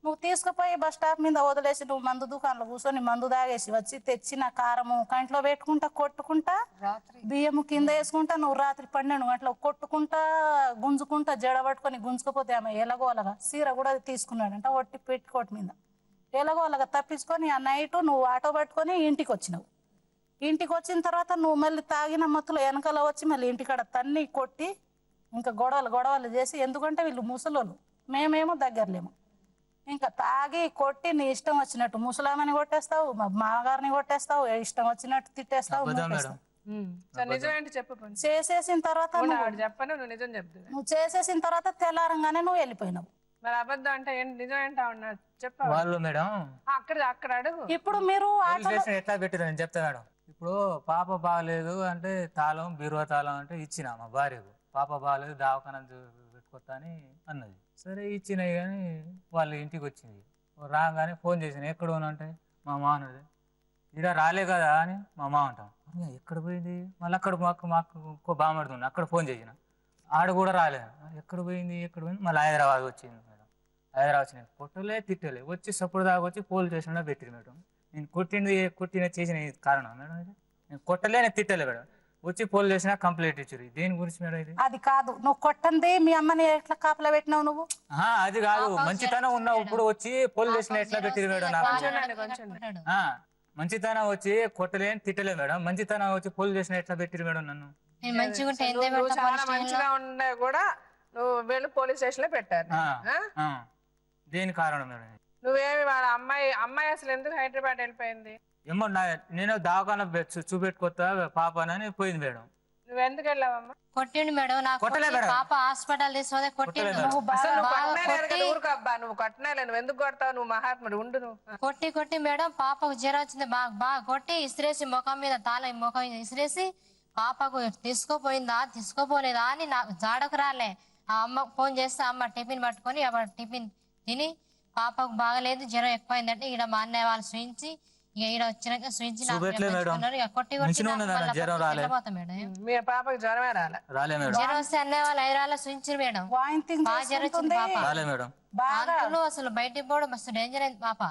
నువ్వు తీసుకుపోయి బస్ స్టాప్ మీద వదిలేసి నువ్వు మందు దుకాణంలో కూర్చొని మందు తాగేసి వచ్చి తెచ్చిన కారము కంట్లో పెట్టుకుంటా కొట్టుకుంటా బియ్యము కింద వేసుకుంటా నువ్వు రాత్రి 12 గంటలకు కొట్టుకుంటా గుంజుకుంటా జడ పట్టుకొని గుంజుకపోతే ఆమె ఎలాగోలాగా సీర కూడా తీసుకున్నాడంట ఒట్టి పెట్టుకోటి మీద. ఎలాగోలాగా తప్పించుకొని ఆ నైట్ నువ్వు ఆటో పట్టుకొని ఇంటికి వచ్చినావు. ఇంటికి వచ్చిన తర్వాత నువ్వు మళ్ళీ తాగిన మత్తులో వెనకాల వచ్చి మళ్ళీ ఇంటికాడ తన్ని కొట్టి ఇంకా గొడవలు చేసి, ఎందుకంటే వీళ్ళు ముసలోళ్ళు మేమేమో దగ్గరలేము, ఇంకా తాగి కొట్టి నీ ఇష్టం వచ్చినట్టు ముసలామని కొట్టేస్తావు, మా మామగారిని కొట్టేస్తావు, ఇష్టం వచ్చినట్టు తిట్టేస్తావు. చేసేసిన తర్వాత నువ్వు చేసేసిన తర్వాత తెల్లారంగానే నువ్వు వెళ్ళిపోయినావు. మరి అబద్ధం అంటే నిజం ఏంటా ఉన్నా చెప్పు వాళ్ళు మేడం. అక్కడ అడుగు. ఇప్పుడు మీరు ఎట్లా పెట్టిరు నేను చెప్తా మేడం. ఇప్పుడు పాప బాగలేదు అంటే తాళం బీరువా తాళం అంటే ఇచ్చిన మా భార్యకు, పాప బాగలేదు దావకాన పెట్టుకొస్తా అని అన్నది. సరే ఇచ్చినాయి కానీ వాళ్ళు ఇంటికి వచ్చింది. రాగానే ఫోన్ చేసిన ఎక్కడ అంటే మా మామ అన్నది, ఇడ రాలే కదా అని మా మామ అంటాం. ఎక్కడ పోయింది మళ్ళీ అక్కడ మాకు ఇంకో బామడుతుంది, అక్కడ ఫోన్ చేసిన ఆడ కూడా రాలేదు. ఎక్కడ పోయింది మళ్ళీ హైదరాబాద్ వచ్చింది మేడం. హైదరాబాద్ వచ్చి నేను కొట్టలే తిట్టలే వచ్చి సప్పుడు దాకా వచ్చి పోలీస్ స్టేషన్లో పెట్టింది మేడం. నేను కొట్టిన చేసిన కారణం మేడం ఇది. నేను కొట్టలే నేను తిట్టలే మేడం. వచ్చి పోలీస్ స్టేషన్ కంప్లైంట్ ఇచ్చారు. దేని గురించి మేడం ఇది? అది కాదు, నువ్వు కొట్టండి మీ అమ్మని ఎట్లా కాపలా పెట్టినావు నువ్వు? అది కాదు, మంచితనం ఉన్నావు ఇప్పుడు వచ్చి పోలీస్ స్టేషన్ ఎట్లా పెట్టిరు మేడం? మంచితనం వచ్చి కొట్టలేని తిట్టలే మేడం, మంచితనం వచ్చి పోలీస్ స్టేషన్ ఎట్లా పెట్టిరు మేడం నన్ను? చాలా మంచిగా ఉండే కూడా నువ్వు వెళ్ళి పోలీస్ స్టేషన్ లో పెట్టారు. దేని కారణం మేడం? నువ్వేమి వాళ్ళ అమ్మాయి అసలు ఎందుకు హైదరాబాద్ వెళ్ళిపోయింది? ఏమో నేను దవాఖాన చూపెట్టుకొస్తా పాప అని పోయింది మేడం. నువ్వు ఎందుకు వెళ్ళావమ్మా? కొట్టిండు మేడం, నాకు పాప హాస్పిటల్ తీసుకుపోతే కొట్టిండు. నువ్వు కొట్టనేలే, నువ్వు ఎందుకు కొడతావు? నువ్వు మహాత్ముడు ఉండు. నువ్వు కొట్టి మేడం పాపకు జ్వరం వచ్చింది, బాగా కొట్టి ఇసిరేసి ముఖం మీద ముఖం మీద ఇసిరేసి పాపకు తీసుకోపోయిందా తీసుకోపోలేదా అని నాకు జాడకు రాలే. ఆ అమ్మ ఫోన్ చేస్తే అమ్మ టిఫిన్ పట్టుకొని టిఫిన్ తిని పాపకు బాగలేదు జ్వరం ఎక్కువైందంటే ఈడ మా అన్నయ్య వాళ్ళు చూయించి ఇక ఈడ వచ్చినాక చూయించి కొట్టి మీ పాపకి జ్వరమే రాలే మేడం. జ్వరం వస్తే అన్నయ్య వాళ్ళు హైదరాబాద్ చూయించారు మేడం. బాగా జ్వరం వచ్చింది పాప. అసలు బయటికి పోవడం మస్తు డేంజర్ అయింది పాప.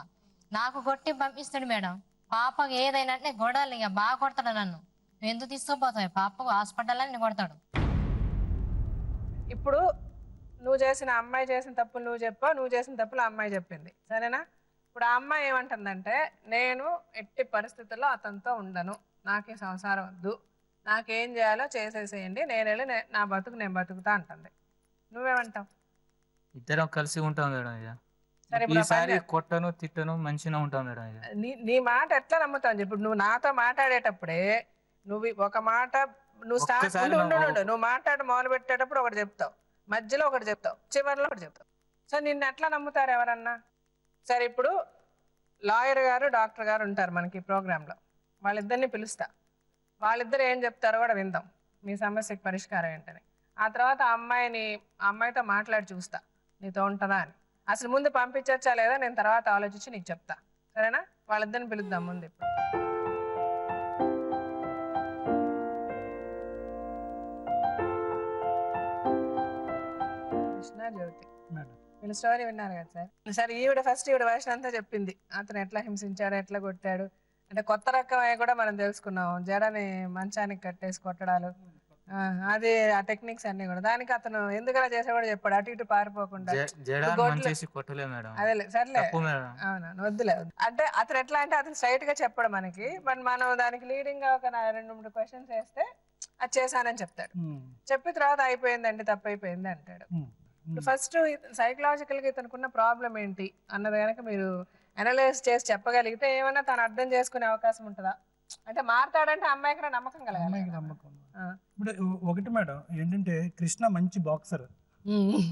నాకు కొట్టి పంపిస్తాడు మేడం. పాపకు ఏదైనా అంటే గొడవలు ఇక బాగా కొడతాడు నన్ను. నువ్వు ఎందుకు తీసుకోపోతావు పాపకు హాస్పిటల్ అని కొడతాడు. ఇప్పుడు నువ్వు చేసిన అమ్మాయి చేసిన తప్పులు నువ్వు చెప్పావు, నువ్వు చేసిన తప్పులు అమ్మాయి చెప్పింది, సరేనా? ఇప్పుడు ఆ అమ్మాయి ఏమంటుందంటే నేను ఎట్టి పరిస్థితుల్లో అతనితో ఉండను, నాకే సంసారం వద్దు, నాకేం చేయాలో చేసేసేయండి, నేను వెళ్ళి నా బతుకు నేను బతుకుతా అంటుంది. నువ్వేమంటావు? ఇద్దరం కలిసి ఉంటాం మేడం. ఈసారి కొట్టను తిట్టను మంచిగా ఉంటాం మేడం. నీ మాట ఎట్లా నమ్ముతావు చెప్పు. నువ్వు నాతో మాట్లాడేటప్పుడే నువ్వు ఒక మాట నువ్వు మాట్లాడి మొదలు పెట్టేటప్పుడు ఒకటి చెప్తావు, మధ్యలో ఒకటి చెప్తావు, చివరిలో ఒకటి చెప్తావు. సో నిన్ను ఎట్లా నమ్ముతారు ఎవరన్నా? సరే ఇప్పుడు లాయర్ గారు డాక్టర్ గారు ఉంటారు మనకి ప్రోగ్రాంలో, వాళ్ళిద్దరిని పిలుస్తా, వాళ్ళిద్దరు ఏం చెప్తారో కూడా విందాం, మీ సమస్యకి పరిష్కారం ఏంటని. ఆ తర్వాత ఆ అమ్మాయితో మాట్లాడి చూస్తా నీతో ఉంటుందా అని. అసలు ముందు పంపించచ్చా లేదా నేను తర్వాత ఆలోచించి నీకు చెప్తా, సరేనా? వాళ్ళిద్దరిని పిలుద్దాం ముందు. ఇప్పుడు కృష్ణ జ్యోతి వీళ్ళ స్టోరీ విన్నారు కదా సార్? సరే ఈవిడ వర్షన్ అంతా చెప్పింది, అతను ఎట్లా హింసించాడు, ఎట్లా కొట్టాడు. అంటే కొత్త రకమే కూడా మనం తెలుసుకున్నాం, జడని మంచానికి కట్టేసి కొట్టడాలు, అది ఆ టెక్నిక్స్ అన్ని కూడా. దానికి అతను ఎందుకలా చేసా కూడా చెప్పాడు, అటు ఇటు పారిపోకుండా. అదే సర్లే, అవునా వద్దులే. అంటే అతను ఎట్లా అంటే అతను స్ట్రైట్ గా చెప్పాడు మనకి, బట్ మనం దానికి లీడింగ్ గా ఒక 2-3 క్వశ్చన్స్ వేస్తే అది చేశానని చెప్తాడు. చెప్పిన తర్వాత అయిపోయిందండి తప్పు అయిపోయింది అంటాడు. ఫస్ట్ సైకలాజికల్ గా ఇతనుకున్న ప్రాబ్లం ఏంటి అన్నది కనుక మీరు అనలైజ్ చేసి చెప్పగలిగితే ఏమన్నా తను అర్థం చేసుకునే అవకాశం ఉంటుందా? అంటే మారతాడంటే అమ్మాయికి నమ్మకం కలగాలి. ఇప్పుడు ఒకటి మేడం ఏంటంటే కృష్ణ మంచి బాక్సర్,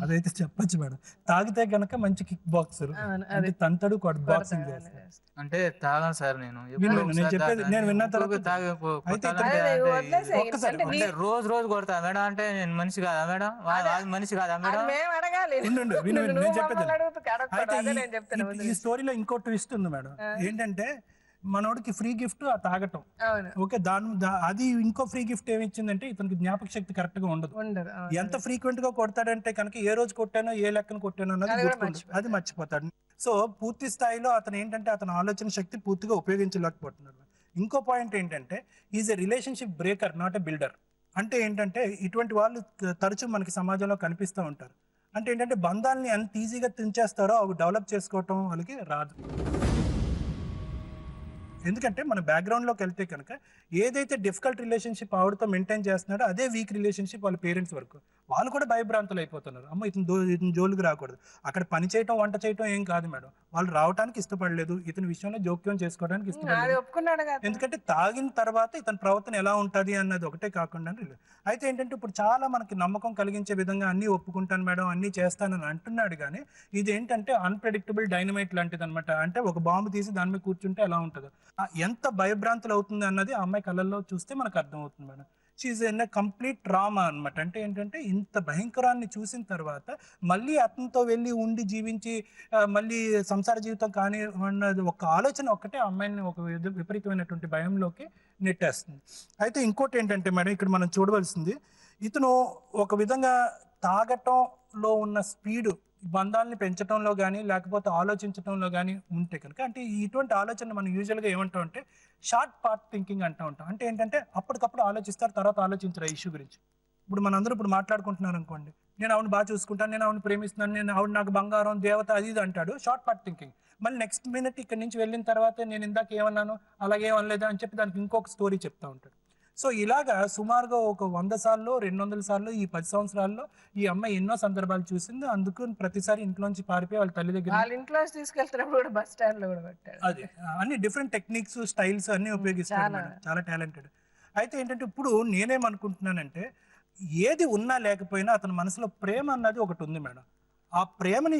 అదైతే చెప్పచ్చు మేడం. తాగితే గనక మంచి కిక్ బాక్సర్, అంటే తంతడు బాక్సింగ్ చేస్తాడు. అంటే తాగాను సార్ నేను చెప్పేది నేను విన్న తర్వాత రోజు కొడతా మేడం. అంటే నేను మనిషి కాదా మేడం? మనిషి కాదా మేడం? నేను చెప్పేది ఈ స్టోరీలో ఇంకో ట్విస్ట్ ఉంది మేడం. ఏంటంటే మనోడికి ఫ్రీ గిఫ్ట్ ఆ తాగటం, ఓకే, అది ఇంకో ఫ్రీ గిఫ్ట్ ఏమి ఇచ్చిందంటే ఇతనికి జ్ఞాపక శక్తి కరెక్ట్ గా ఉండదు. ఎంత ఫ్రీక్వెంట్ గా కొడతాడంటే కనుక ఏ రోజు కొట్టానో ఏ లెక్కన కొట్టానో అన్నది అది మర్చిపోతాడు. సో పూర్తి స్థాయిలో అతను ఏంటంటే అతని ఆలోచన శక్తి పూర్తిగా ఉపయోగించలేకపోతున్నాడు. ఇంకో పాయింట్ ఏంటంటే is a relationship breaker, not a builder. అంటే ఏంటంటే ఇటువంటి వాళ్ళు తరచూ మనకి సమాజంలో కనిపిస్తూ ఉంటారు. అంటే ఏంటంటే బంధాలని ఎంత ఈజీగా తెంచేస్తారో అవి డెవలప్ చేసుకోవటం వాళ్ళకి రాదు. ఎందుకంటే మన బ్యాక్గ్రౌండ్లోకి వెళ్తే కనుక ఏదైతే డిఫికల్ట్ రిలేషన్షిప్ ఆవిడతో మెయింటైన్ చేస్తున్నాడో అదే వీక్ రిలేషన్షిప్ వాళ్ళ పేరెంట్స్ వరకు. వాళ్ళు కూడా భయభ్రాంతులు అయిపోతున్నారు. అమ్మ ఇతను జోలికి రాకూడదు. అక్కడ పని చేయటం వంట చేయటం ఏం కాదు మేడం, వాళ్ళు రావడానికి ఇష్టపడలేదు, ఇతని విషయంలో జోక్యం చేసుకోవడానికి ఇష్టపడలేదు. ఎందుకంటే తాగిన తర్వాత ఇతని ప్రవర్తన ఎలా ఉంటుంది అన్నది ఒకటే కాకుండా అయితే ఏంటంటే ఇప్పుడు చాలా మనకి నమ్మకం కలిగించే విధంగా అన్నీ ఒప్పుకుంటాను మేడం అన్నీ చేస్తానని అంటున్నాడు. కానీ ఇది ఏంటంటే అన్ప్రెడిక్టబుల్ డైనమైట్ లాంటిది అనమాట. అంటే ఒక బాంబు తీసి దాని మీద కూర్చుంటే ఎలా ఉంటుందో ఎంత భయభ్రాంతులు అవుతుంది అన్నది ఆ అమ్మాయి కళ్ళల్లో చూస్తే మనకు అర్థం అవుతుంది madam. She in a complete drama అనమాట. అంటే ఏంటంటే ఇంత భయంకరాన్ని చూసిన తర్వాత మళ్ళీ అతనితో వెళ్ళి ఉండి జీవించి మళ్ళీ సంసార జీవితం కానీ అన్నది ఒక ఆలోచన ఒక్కటే అమ్మాయిని ఒక విపరీతమైనటువంటి భయంలోకి నెట్టేస్తుంది. అయితే ఇంకోటి ఏంటంటే మేడం ఇక్కడ మనం చూడవలసింది, ఇతను ఒక విధంగా తాగటంలో ఉన్న స్పీడు బంధాలని పెంచడంలో కానీ లేకపోతే ఆలోచించడంలో కానీ ఉంటే కనుక, అంటే ఇటువంటి ఆలోచన మనం యూజువల్గా ఏమంటాం అంటే షార్ట్ పార్ట్ థింకింగ్ అంటూ ఉంటాం. అంటే ఏంటంటే అప్పటికప్పుడు ఆలోచిస్తారు, తర్వాత ఆలోచించరు ఆ ఇష్యూ గురించి. ఇప్పుడు మనందరూ ఇప్పుడు మాట్లాడుకుంటున్నారు అనుకోండి, నేను ఆవిడ బాగా చూసుకుంటాను, నేను ఆవిడ ప్రేమిస్తున్నాను, నేను ఆవిడ నాకు బంగారం దేవత అది ఇది అంటాడు, షార్ట్ పార్ట్ థింకింగ్. మళ్ళీ నెక్స్ట్ మినిట్ ఇక్కడి నుంచి వెళ్ళిన తర్వాత నేను ఇందాక ఏమన్నాను అలాగే అనలేదా అని చెప్పి దానికి ఇంకొక స్టోరీ చెప్తా ఉంటాడు. సో ఇలాగా సుమారుగా ఒక 100 సార్లు 200 సార్లు ఈ 10 సంవత్సరాల్లో ఈ అమ్మాయి ఎన్నో సందర్భాలు చూసింది. అందుకు ప్రతిసారి ఇంట్లోంచి పారిపోయి వాళ్ళ తల్లి దగ్గర, వాళ్ళ ఇంట్లో తీసుకెళ్తున్నప్పుడు కూడా బస్ స్టాండ్ లో కూడా పెట్టాడు. అదే అన్ని డిఫరెంట్ టెక్నిక్స్ స్టైల్స్ అన్ని ఉపయోగిస్తాడు మేడం, చాలా టాలెంటెడ్. అయితే ఏంటంటే ఇప్పుడు నేనేమనుకుంటున్నానంటే ఏది ఉన్నా లేకపోయినా అతని మనసులో ప్రేమ అన్నది ఒకటి ఉంది మేడం. ఆ ప్రేమని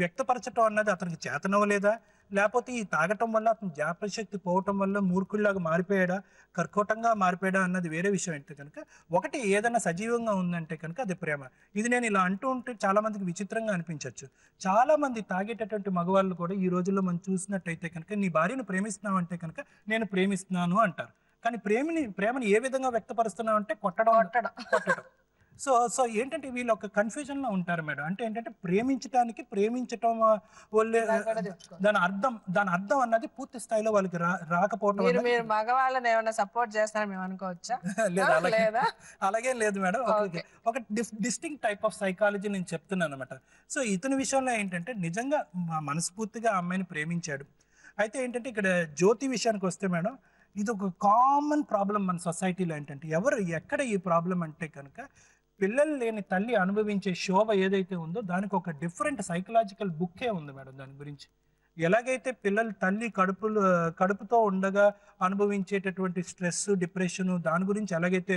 వ్యక్తపరచడం అన్నది అతనికి చేతనవ్వలేదా, లేకపోతే ఈ తాగటం వల్ల అతని జ్ఞాపకశక్తి పోవటం వల్ల మూర్ఖుల్లాగా మారిపోయాడా, కర్కోటంగా మారిపోయాడా అన్నది వేరే విషయం. అయితే కనుక ఒకటి ఏదైనా సజీవంగా ఉందంటే కనుక అది ప్రేమ. ఇది నేను ఇలా అంటూ ఉంటే చాలా మందికి విచిత్రంగా అనిపించవచ్చు. చాలా మంది తాగేటటువంటి మగవాళ్ళు కూడా ఈ రోజుల్లో మనం చూసినట్టయితే కనుక నీ భార్యను ప్రేమిస్తున్నావు అంటే కనుక నేను ప్రేమిస్తున్నాను అంటారు. కానీ ప్రేమని ఏ విధంగా వ్యక్తపరుస్తున్నావు అంటే కొట్టడం. సో ఏంటంటే వీళ్ళు ఒక కన్ఫ్యూజన్ లో ఉంటారు మేడం. అంటే ఏంటంటే ప్రేమించటం వాళ్ళే దాని అర్థం అన్నది పూర్తి స్థాయిలో వాళ్ళకి రాకపోవడం. మీరు మగవాళ్ళని ఏమైనా సపోర్ట్ చేస్తారని మేము అనుకోవచ్చా? లేదా అలాగే లేదు మేడం. ఒక డిస్టింక్ట్ టైప్ ఆఫ్ సైకాలజీ నేను చెప్తున్నాను అనమాట. సో ఇతని విషయంలో ఏంటంటే నిజంగా మనస్ఫూర్తిగా అమ్మాయిని ప్రేమించాడు. అయితే ఏంటంటే ఇక్కడ జ్యోతి విషయానికి వస్తే మేడం, ఇది ఒక కామన్ ప్రాబ్లం మన సొసైటీలో. ఏంటంటే ఎక్కడ ఈ ప్రాబ్లం అంటే కనుక పిల్లలు లేని తల్లి అనుభవించే శోభ ఏదైతే ఉందో దానికి ఒక డిఫరెంట్ సైకలాజికల్ బుక్కే ఉంది మేడం దాని గురించి. ఎలాగైతే పిల్లలు తల్లి కడుపుతో ఉండగా అనుభవించేటటువంటి స్ట్రెస్, డిప్రెషన్, దాని గురించి ఎలాగైతే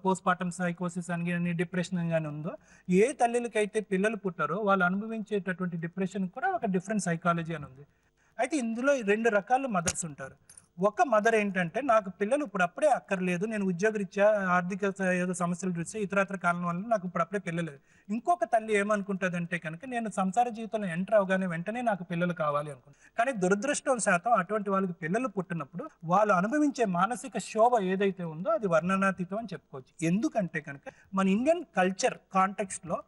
పోస్ట్ పార్టమ్ సైకోసిస్ అని డిప్రెషన్ అని ఉందో, ఏ తల్లిలకైతే పిల్లలు పుట్టారో వాళ్ళు అనుభవించేటటువంటి డిప్రెషన్ కూడా ఒక డిఫరెంట్ సైకాలజీ అని ఉంది. అయితే ఇందులో 2 రకాల మదర్స్ ఉంటారు. ఒక మదర్ ఏంటంటే నాకు పిల్లలు ఇప్పుడప్పుడే అక్కర్లేదు, నేను ఉద్యోగరీత్యా ఆర్థిక ఏదో సమస్యలు రీత్యా ఇతరత్ర కారణం వల్ల నాకు ఇప్పుడప్పుడే పిల్లలు. ఇంకొక తల్లి ఏమనుకుంటుందంటే కనుక నేను సంసార జీవితంలో ఎంటర్ అవగానే వెంటనే నాకు పిల్లలు కావాలి అనుకుంటాను. కానీ దురదృష్టం శాతం అటువంటి వాళ్ళకి పిల్లలు పుట్టినప్పుడు వాళ్ళు అనుభవించే మానసిక శోభ ఏదైతే ఉందో అది వర్ణనాతీతం అని చెప్పుకోవచ్చు. ఎందుకంటే కనుక మన ఇండియన్ కల్చర్ కాంటెక్స్ట్లో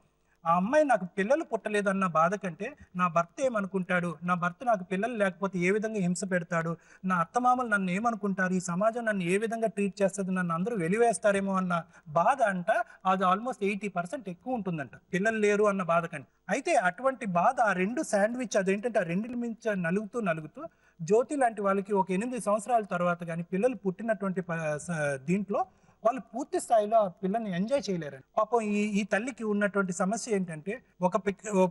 ఆ అమ్మాయి నాకు పిల్లలు పుట్టలేదన్న బాధ కంటే నా భర్త ఏమనుకుంటాడు, నా భర్త నాకు పిల్లలు లేకపోతే ఏ విధంగా హింస పెడతాడు, నా అత్తమామలు నన్ను ఏమనుకుంటారు, ఈ సమాజం నన్ను ఏ విధంగా ట్రీట్ చేస్తుంది, నన్ను అందరూ వెలివేస్తారేమో అన్న బాధ అంట అది ఆల్మోస్ట్ 80% ఎక్కువ ఉంటుందంట పిల్లలు లేరు అన్న బాధ కంటే. అయితే అటువంటి బాధ ఆ 2 శాండ్విచ్ అదేంటంటే ఆ 2 మించి నలుగుతూ జ్యోతి లాంటి వాళ్ళకి ఒక 8 సంవత్సరాల తర్వాత కానీ పిల్లలు పుట్టినటువంటి దీంట్లో వాళ్ళు పూర్తి స్థాయిలో ఆ పిల్లల్ని ఎంజాయ్ చేయలేరండి. పాపం ఈ తల్లికి ఉన్నటువంటి సమస్య ఏంటంటే ఒక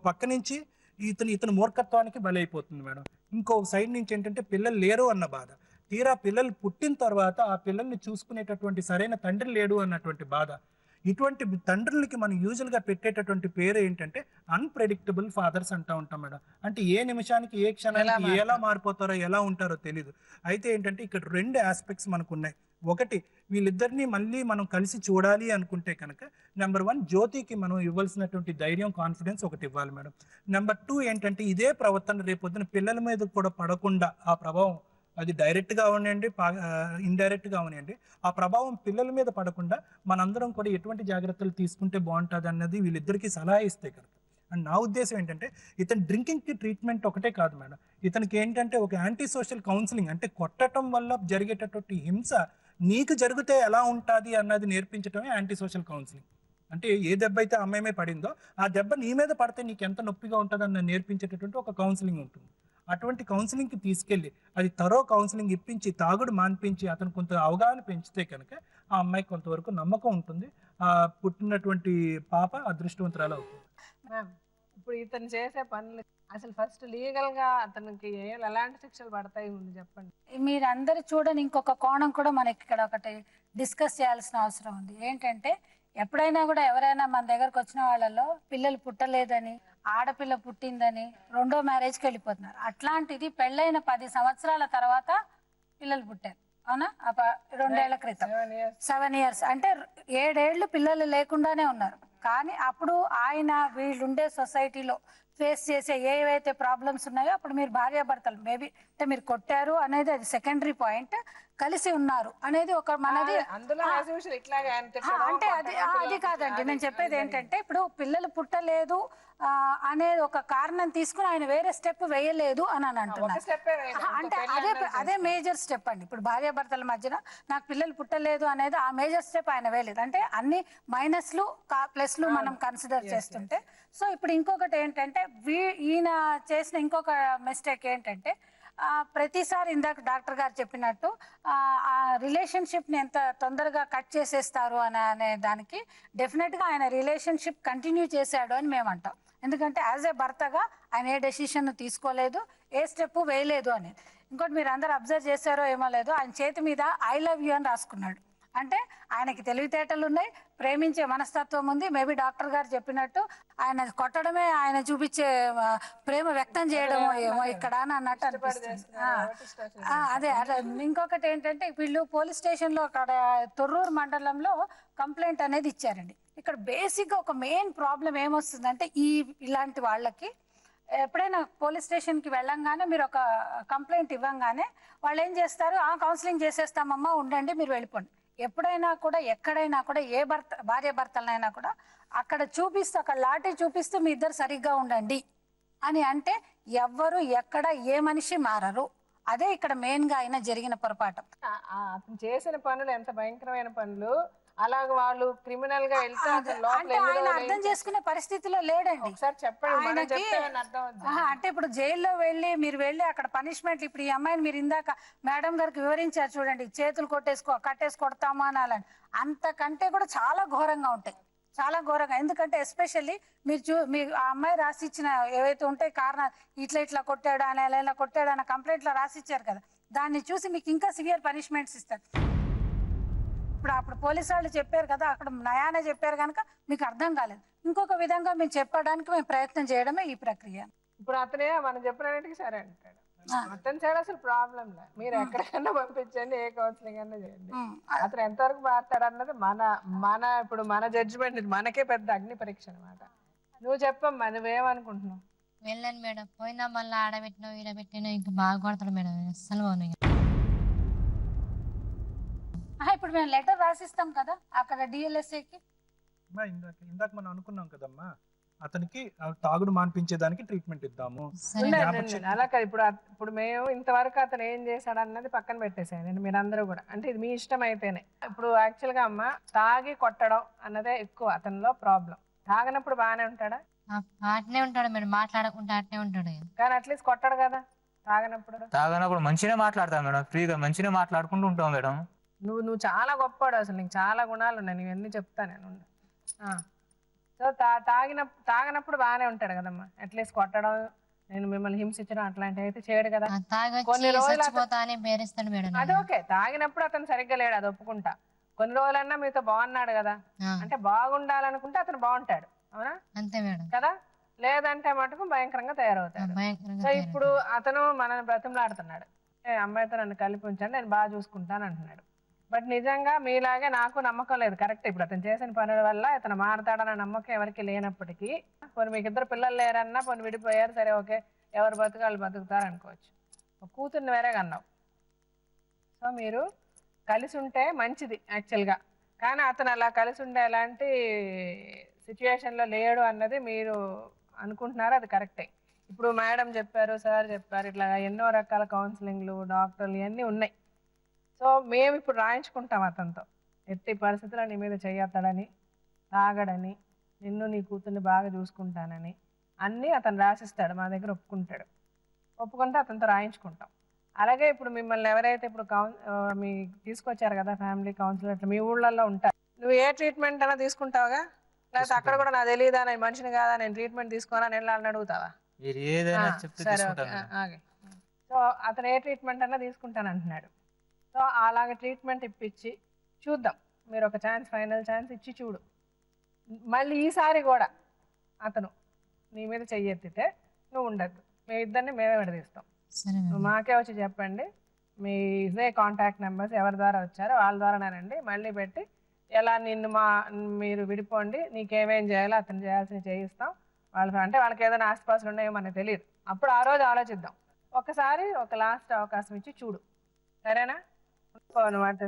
పక్క నుంచి ఇతను మూర్ఖత్వానికి బలైపోతుంది మేడం. ఇంకో సైడ్ నుంచి ఏంటంటే పిల్లలు లేరు అన్న బాధ. తీరా పిల్లలు పుట్టిన తర్వాత ఆ పిల్లల్ని చూసుకునేటటువంటి సరైన తండ్రి లేడు అన్నటువంటి బాధ. ఇటువంటి తండ్రులకి మనం యూజువల్గా పెట్టేటటువంటి పేరు ఏంటంటే అన్ప్రెడిక్టబుల్ ఫాదర్స్ అంటూ ఉంటాం మేడం. అంటే ఏ నిమిషానికి ఏ క్షణానికి ఎలా మారిపోతారో ఎలా ఉంటారో తెలియదు. అయితే ఏంటంటే ఇక్కడ 2 ఆస్పెక్ట్స్ మనకు ఉన్నాయి. ఒకటి వీళ్ళిద్దరిని మళ్ళీ మనం కలిసి చూడాలి అనుకుంటే కనుక నెంబర్ 1 జ్యోతికి మనం ఇవ్వాల్సినటువంటి ధైర్యం, కాన్ఫిడెన్స్ ఒకటి ఇవ్వాలి మేడం. నెంబర్ 2 ఏంటంటే ఇదే ప్రవర్తన రేపొద్దున పిల్లల మీద కూడా పడకుండా ఆ ప్రభావం అది డైరెక్ట్గా అవనండి ఇండైరెక్ట్గా అవనండి ఆ ప్రభావం పిల్లల మీద పడకుండా మనందరం కూడా ఎటువంటి జాగ్రత్తలు తీసుకుంటే బాగుంటుంది అన్నది వీళ్ళిద్దరికీ సలహా ఇస్తే కనుక. అండ్ నా ఉద్దేశం ఏంటంటే ఇతను డ్రింకింగ్కి ట్రీట్మెంట్ ఒకటే కాదు మేడం, ఇతనికి ఏంటంటే ఒక యాంటీ సోషల్ కౌన్సిలింగ్, అంటే కొట్టడం వల్ల జరిగేటటువంటి హింస నీకు జరిగితే ఎలా ఉంటుంది అన్నది నేర్పించడమే యాంటీ సోషల్ కౌన్సిలింగ్. అంటే ఏ దెబ్బ అయితే అమ్మాయి పడిందో ఆ దెబ్బ నీ మీద పడితే నీకు ఎంత నొప్పిగా ఉంటుంది అన్న నేర్పించేటటువంటి ఒక కౌన్సిలింగ్ ఉంటుంది. అటువంటి కౌన్సిలింగ్కి తీసుకెళ్ళి అది తరో కౌన్సిలింగ్ ఇప్పించి తాగుడు మాన్పించి అతను కొంత అవగాహన పెంచితే కనుక ఆ అమ్మాయికి కొంతవరకు నమ్మకం ఉంటుంది, ఆ పుట్టినటువంటి పాప అదృష్టవంతురాలు అవుతుంది. ఇప్పుడు ఇతను చేసే పనులు అసలు ఫస్ట్ లీగల్ గా అతనికి ఎలాంటి శిక్షలు పడతాయి ముందు చెప్పండి. మీరందరూ చూడని ఇంకొక కోణం కూడా మనకి ఇక్కడ ఒకటి డిస్కస్ చేయాల్సిన అవసరం ఉంది. ఏంటంటే ఎప్పుడైనా కూడా ఎవరైనా మన దగ్గరకు వచ్చిన వాళ్ళలో పిల్లలు పుట్టలేదని, ఆడపిల్ల పుట్టిందని 2వ మ్యారేజ్కి వెళ్ళిపోతున్నారు. అట్లాంటిది పెళ్ళైన 10 సంవత్సరాల తర్వాత పిల్లలు పుట్టారు, అవునా? 2 ఏళ్ల క్రితం 7 years అంటే 7 ఏళ్ళు పిల్లలు లేకుండానే ఉన్నారు. కానీ అప్పుడు ఆయన వీళ్ళుండే సొసైటీలో ఫేస్ చేసే ఏవైతే ప్రాబ్లమ్స్ ఉన్నాయో అప్పుడు మీరు భార్యాభర్తలు మేబీ అంటే మీరు కొట్టారు అనేది అది సెకండరీ పాయింట్, కలిసి ఉన్నారు అనేది ఒక మనది. అంటే అది కాదండి, నేను చెప్పేది ఏంటంటే ఇప్పుడు పిల్లలు పుట్టలేదు అనేది ఒక కారణం తీసుకుని ఆయన వేరే స్టెప్ వేయలేదు అని అంటున్నారు. అంటే అదే మేజర్ స్టెప్ అండి. ఇప్పుడు భార్యాభర్తల మధ్యన నాకు పిల్లలు పుట్టలేదు అనేది ఆ మేజర్ స్టెప్ ఆయన వేయలేదు. అంటే అన్ని మైనస్లు ప్లస్లు మనం కన్సిడర్ చేస్తుంటే, సో ఇప్పుడు ఇంకొకటి ఏంటంటే ఈయన చేసిన ఇంకొక మిస్టేక్ ఏంటంటే ప్రతిసారి ఇందాక డాక్టర్ గారు చెప్పినట్టు ఆ రిలేషన్షిప్ని ఎంత తొందరగా కట్ చేసేస్తారు అనే దానికి డెఫినెట్గా ఆయన రిలేషన్షిప్ కంటిన్యూ చేశాడు అని మేము అంటాం. ఎందుకంటే యాజ్ ఏ భర్తగా ఆయన ఏ డెసిషన్ తీసుకోలేదు, ఏ స్టెప్ వేయలేదు అని. ఇంకోటి మీరు అందరు అబ్జర్వ్ చేశారో ఏమో లేదు, ఆయన చేతి మీద ఐ లవ్ యూ అని రాసుకున్నాడు. అంటే ఆయనకి తెలివితేటలు ఉన్నాయి, ప్రేమించే మనస్తత్వం ఉంది. మేబీ డాక్టర్ గారు చెప్పినట్టు ఆయన కొట్టడమే ఆయన చూపించే ప్రేమ వ్యక్తం చేయడం ఏమో ఇక్కడ అని అన్నట్టు అనిపిస్తుంది. అదే అదే. ఇంకొకటి ఏంటంటే వీళ్ళు పోలీస్ స్టేషన్లో అక్కడ తొర్రూరు మండలంలో కంప్లైంట్ అనేది ఇచ్చారండి. ఇక్కడ బేసిక్గా ఒక మెయిన్ ప్రాబ్లం ఏమొస్తుందంటే ఇలాంటి వాళ్ళకి ఎప్పుడైనా పోలీస్ స్టేషన్కి వెళ్ళంగానే మీరు ఒక కంప్లైంట్ ఇవ్వంగానే వాళ్ళు ఏం చేస్తారు, కౌన్సిలింగ్ చేసేస్తామమ్మా ఉండండి మీరు వెళ్ళిపోండి. ఎప్పుడైనా కూడా ఎక్కడైనా కూడా ఏ భార్య భర్తలైనా కూడా అక్కడ చూపిస్తూ అక్కడ లాఠీ చూపిస్తూ మీ ఇద్దరు సరిగ్గా ఉండండి అని అంటే ఎవ్వరు ఎక్కడ ఏ మనిషి మారరు. అదే ఇక్కడ మెయిన్ గా అయినా జరిగిన పొరపాటు. అతను చేసిన పనులు ఎంత భయంకరమైన పనులు, అలాగే వాళ్ళు క్రిమినల్ గా వెళ్తే ఆయన అర్థం చేసుకునే పరిస్థితిలో లేడండి. ఒకసారి చెప్పండి. అంటే ఇప్పుడు జైల్లో మీరు వెళ్ళి అక్కడ పనిష్మెంట్, ఇప్పుడు ఈ అమ్మాయిని మీరు ఇందాక మేడం గారికి వివరించారు చూడండి, చేతులు కట్టేసి కొడతామా అనాలని, అంతకంటే కూడా చాలా ఘోరంగా ఉంటాయి, చాలా ఘోరంగా. ఎందుకంటే ఎస్పెషల్లీ మీరు ఆ అమ్మాయి రాసిచ్చిన ఏవైతే ఉంటాయి కారణాలు, ఇట్లా కొట్టాడు అని ఇలా కొట్టాడు అన్న కంప్లైంట్లో రాసిచ్చారు కదా, దాన్ని చూసి మీకు ఇంకా సివియర్ పనిష్మెంట్స్ ఇస్తారు. అప్పుడు పోలీసు వాళ్ళు చెప్పారు కదా, అక్కడ నయానే చెప్పారు కనుక మీకు అర్థం కాలేదు. ఇంకొక విధంగా మేము చెప్పడానికి మేము ప్రయత్నం చేయడమే ఈ ప్రక్రియ. ఇప్పుడు అతనే మనం చెప్పినట్టుగా సరే అంటాడు, అతని సైడ్ అసలు ప్రాబ్లం లేదు, మీరు ఎక్కడికన్నా పంపించండి, ఏ కౌన్సిలింగ్ అన్నా చేయండి. అతను ఎంతవరకు మాట్లాడు అన్నది ఇప్పుడు మన జడ్జిమెంట్, మనకే పెద్ద అగ్ని పరీక్ష అనమాట. నువ్వు చెప్పమ్మా, నువ్వేమనుకుంటున్నావు? వెళ్ళండి మేడం, పోయినా మళ్ళీ ఆడబెట్టినా ఈడబెట్టినా ఇంకా బాగా కొడతాడు మేడం, అస్సలు బాగున్నాయి. ఇప్పుడు మేము లెటర్ రాసిస్తాం కదా అక్కడ డిఎల్ఎస్ఏకి. ఇందాక మనం అనుకున్నాం కదమ్మా, అతనికి తాగుడు మాన్పించేదానికి ట్రీట్మెంట్ ఇద్దాము. అలా కాదు, ఇప్పుడు మేము ఇంతవరకు అతను ఏం చేశాడు అన్నది పక్కన పెట్టేసాను మీరందరూ కూడా. అంటే ఇది మీ ఇష్టం అయితేనే. ఇప్పుడు యాక్చువల్ గా అమ్మ తాగి కొట్టడం అన్నదే ఎక్కువ అతనిలో ప్రాబ్లం. తాగినప్పుడు బాగానే ఉంటాడా? అట్నే ఉంటాడు మేడం, మాట్లాడకుండా అట్నే ఉంటాడు. కానీ అట్లీస్ట్ కొట్టాడు కదా తాగినప్పుడు మంచిగా మాట్లాడతాం మేడం, ఫ్రీగా మంచిగా మాట్లాడుకుంటూ ఉంటాం మేడం. నువ్వు చాలా గొప్పవాడు, అసలు నీకు చాలా గుణాలు ఉన్నాయి, నేను ఇవన్నీ చెప్తాను నేను. సో తాగినప్పుడు బాగానే ఉంటాడు కదమ్మా, అట్లీస్ట్ కొట్టడం, నేను మిమ్మల్ని హింసించడం అట్లాంటివి అయితే చేయడు కదా. కొన్ని రోజులు అది ఓకే, తాగినప్పుడు అతను సరిగ్గా లేడు, అది ఒప్పుకుంటా. కొన్ని రోజులన్నా మీతో బాగున్నాడు కదా, అంటే బాగుండాలనుకుంటే అతను బాగుంటాడు, అవునా? అంతే మేడం కదా. లేదంటే మటుకు భయంకరంగా తయారవుతాడు. సో ఇప్పుడు అతను మనల్ని బ్రతిమలాడుతున్నాడు, అమ్మాయితో నన్ను కలిపి ఉంచండి, నేను బాగా చూసుకుంటాను అంటున్నాడు. బట్ నిజంగా మీలాగే నాకు నమ్మకం లేదు. కరెక్ట్, ఇప్పుడు అతను చేసిన పనుల వల్ల ఇతను మారతాడన్న నమ్మకం ఎవరికి లేనప్పటికీ, పోనీ మీకు ఇద్దరు పిల్లలు లేరన్నా, పోనీ విడిపోయారు, సరే ఓకే, ఎవరు బతుకాలు బతుకుతారు అనుకోవచ్చు. కూతుర్ని వేరే కన్నావు, సో మీరు కలిసి ఉంటే మంచిది యాక్చువల్గా. కానీ అతను అలా కలిసి ఉండే ఎలాంటి సిచ్యువేషన్లో లేడు అన్నది మీరు అనుకుంటున్నారు, అది కరెక్టే. ఇప్పుడు మేడం చెప్పారు, సార్ చెప్పారు, ఇట్లా ఎన్నో రకాల కౌన్సిలింగ్లు, డాక్టర్లు ఇవన్నీ ఉన్నాయి. సో మేము ఇప్పుడు రాయించుకుంటాం అతనితో, ఎట్టి పరిస్థితుల్లో నీ మీద చెయ్యొద్దని, తాగడని, నిన్ను నీ కూతుర్ని బాగా చూసుకుంటానని అన్నీ అతను రాసిస్తాడు, మా దగ్గర ఒప్పుకుంటే అతనితో రాయించుకుంటాం. అలాగే ఇప్పుడు మిమ్మల్ని ఎవరైతే ఇప్పుడు మీ తీసుకొచ్చారు కదా ఫ్యామిలీ కౌన్సిలర్, అట్లా మీ ఊళ్ళల్లో ఉంటారు, నువ్వు ఏ ట్రీట్మెంట్ అయినా తీసుకుంటావుగా? లేకపోతే అక్కడ కూడా నాకు తెలియదా, నేను మనిషిని కాదా, నేను ట్రీట్మెంట్ తీసుకోనా, నేను వాళ్ళని అడుగుతావా? సరే ఓకే. సో అతను ఏ ట్రీట్మెంట్ అన్నా తీసుకుంటాను అంటున్నాడు. సో అలాగే ట్రీట్మెంట్ ఇప్పించి చూద్దాం, మీరు ఒక ఛాన్స్, ఫైనల్ ఛాన్స్ ఇచ్చి చూడు. మళ్ళీ ఈసారి కూడా అతను నీ మీద చెయ్యెత్తితే నువ్వు ఉండద్దు, మీ ఇద్దరిని మేమే విడదీస్తాం. నువ్వు మాకే వచ్చి చెప్పండి, మీ ఇదే కాంటాక్ట్ నెంబర్స్ ఎవరి ద్వారా వచ్చారో వాళ్ళ ద్వారానేనండి, మళ్ళీ పెట్టి ఎలా మీరు విడిపోండి, నీకేమేం చేయాలో అతను చేయాల్సిన చేయిస్తాం. అంటే వాళ్ళకి ఏదైనా ఆస్తిపాస్తులు ఉన్నాయో మనకు తెలియదు, అప్పుడు ఆ రోజు ఆలోచిద్దాం. ఒకసారి ఒక లాస్ట్ అవకాశం ఇచ్చి చూడు, సరేనా? అనమాట.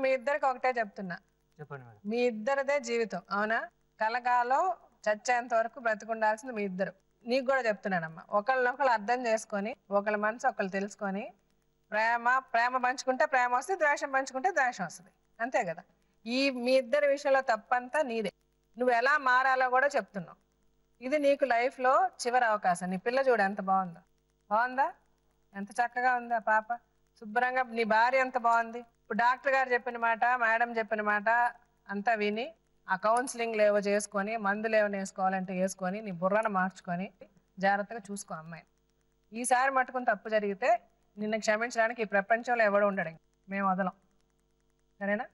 మీ ఇద్దరికి ఒకటే చెప్తున్నా, చెప్పండి మేడం. మీ ఇద్దరిదే జీవితం, అవునా? కలగాలో చచ్చేంత వరకు బ్రతికుండాల్సింది మీ ఇద్దరు. నీకు కూడా చెప్తున్నానమ్మా, ఒకళ్ళనొకళ్ళు అర్థం చేసుకొని, ఒకళ్ళ మనసు ఒకళ్ళు తెలుసుకొని, ప్రేమ పంచుకుంటే ప్రేమ వస్తుంది, ద్వేషం పంచుకుంటే ద్వేషం వస్తుంది, అంతే కదా? మీ ఇద్దరి విషయంలో తప్పంతా నీదే. నువ్వు ఎలా మారాలో కూడా చెప్తున్నావు. ఇది నీకు లైఫ్లో చివరి అవకాశం. నీ పిల్ల చూడు ఎంత బాగుందా, ఎంత చక్కగా ఉందా పాప, శుభ్రంగా. నీ భార్య ఎంత బాగుంది. ఇప్పుడు డాక్టర్ గారు చెప్పిన మాట, మేడం చెప్పిన మాట అంతా విని, ఆ కౌన్సిలింగ్లు ఏవో చేసుకొని, మందులు ఏమైనా వేసుకోవాలంటే వేసుకొని, నీ బుర్రను మార్చుకొని జాగ్రత్తగా చూసుకో అమ్మాయిని. ఈసారి మట్టుకుని తప్పు జరిగితే నిన్ను క్షమించడానికి ఈ ప్రపంచంలో ఎవడు ఉండడు, మేము వదలం, సరేనా?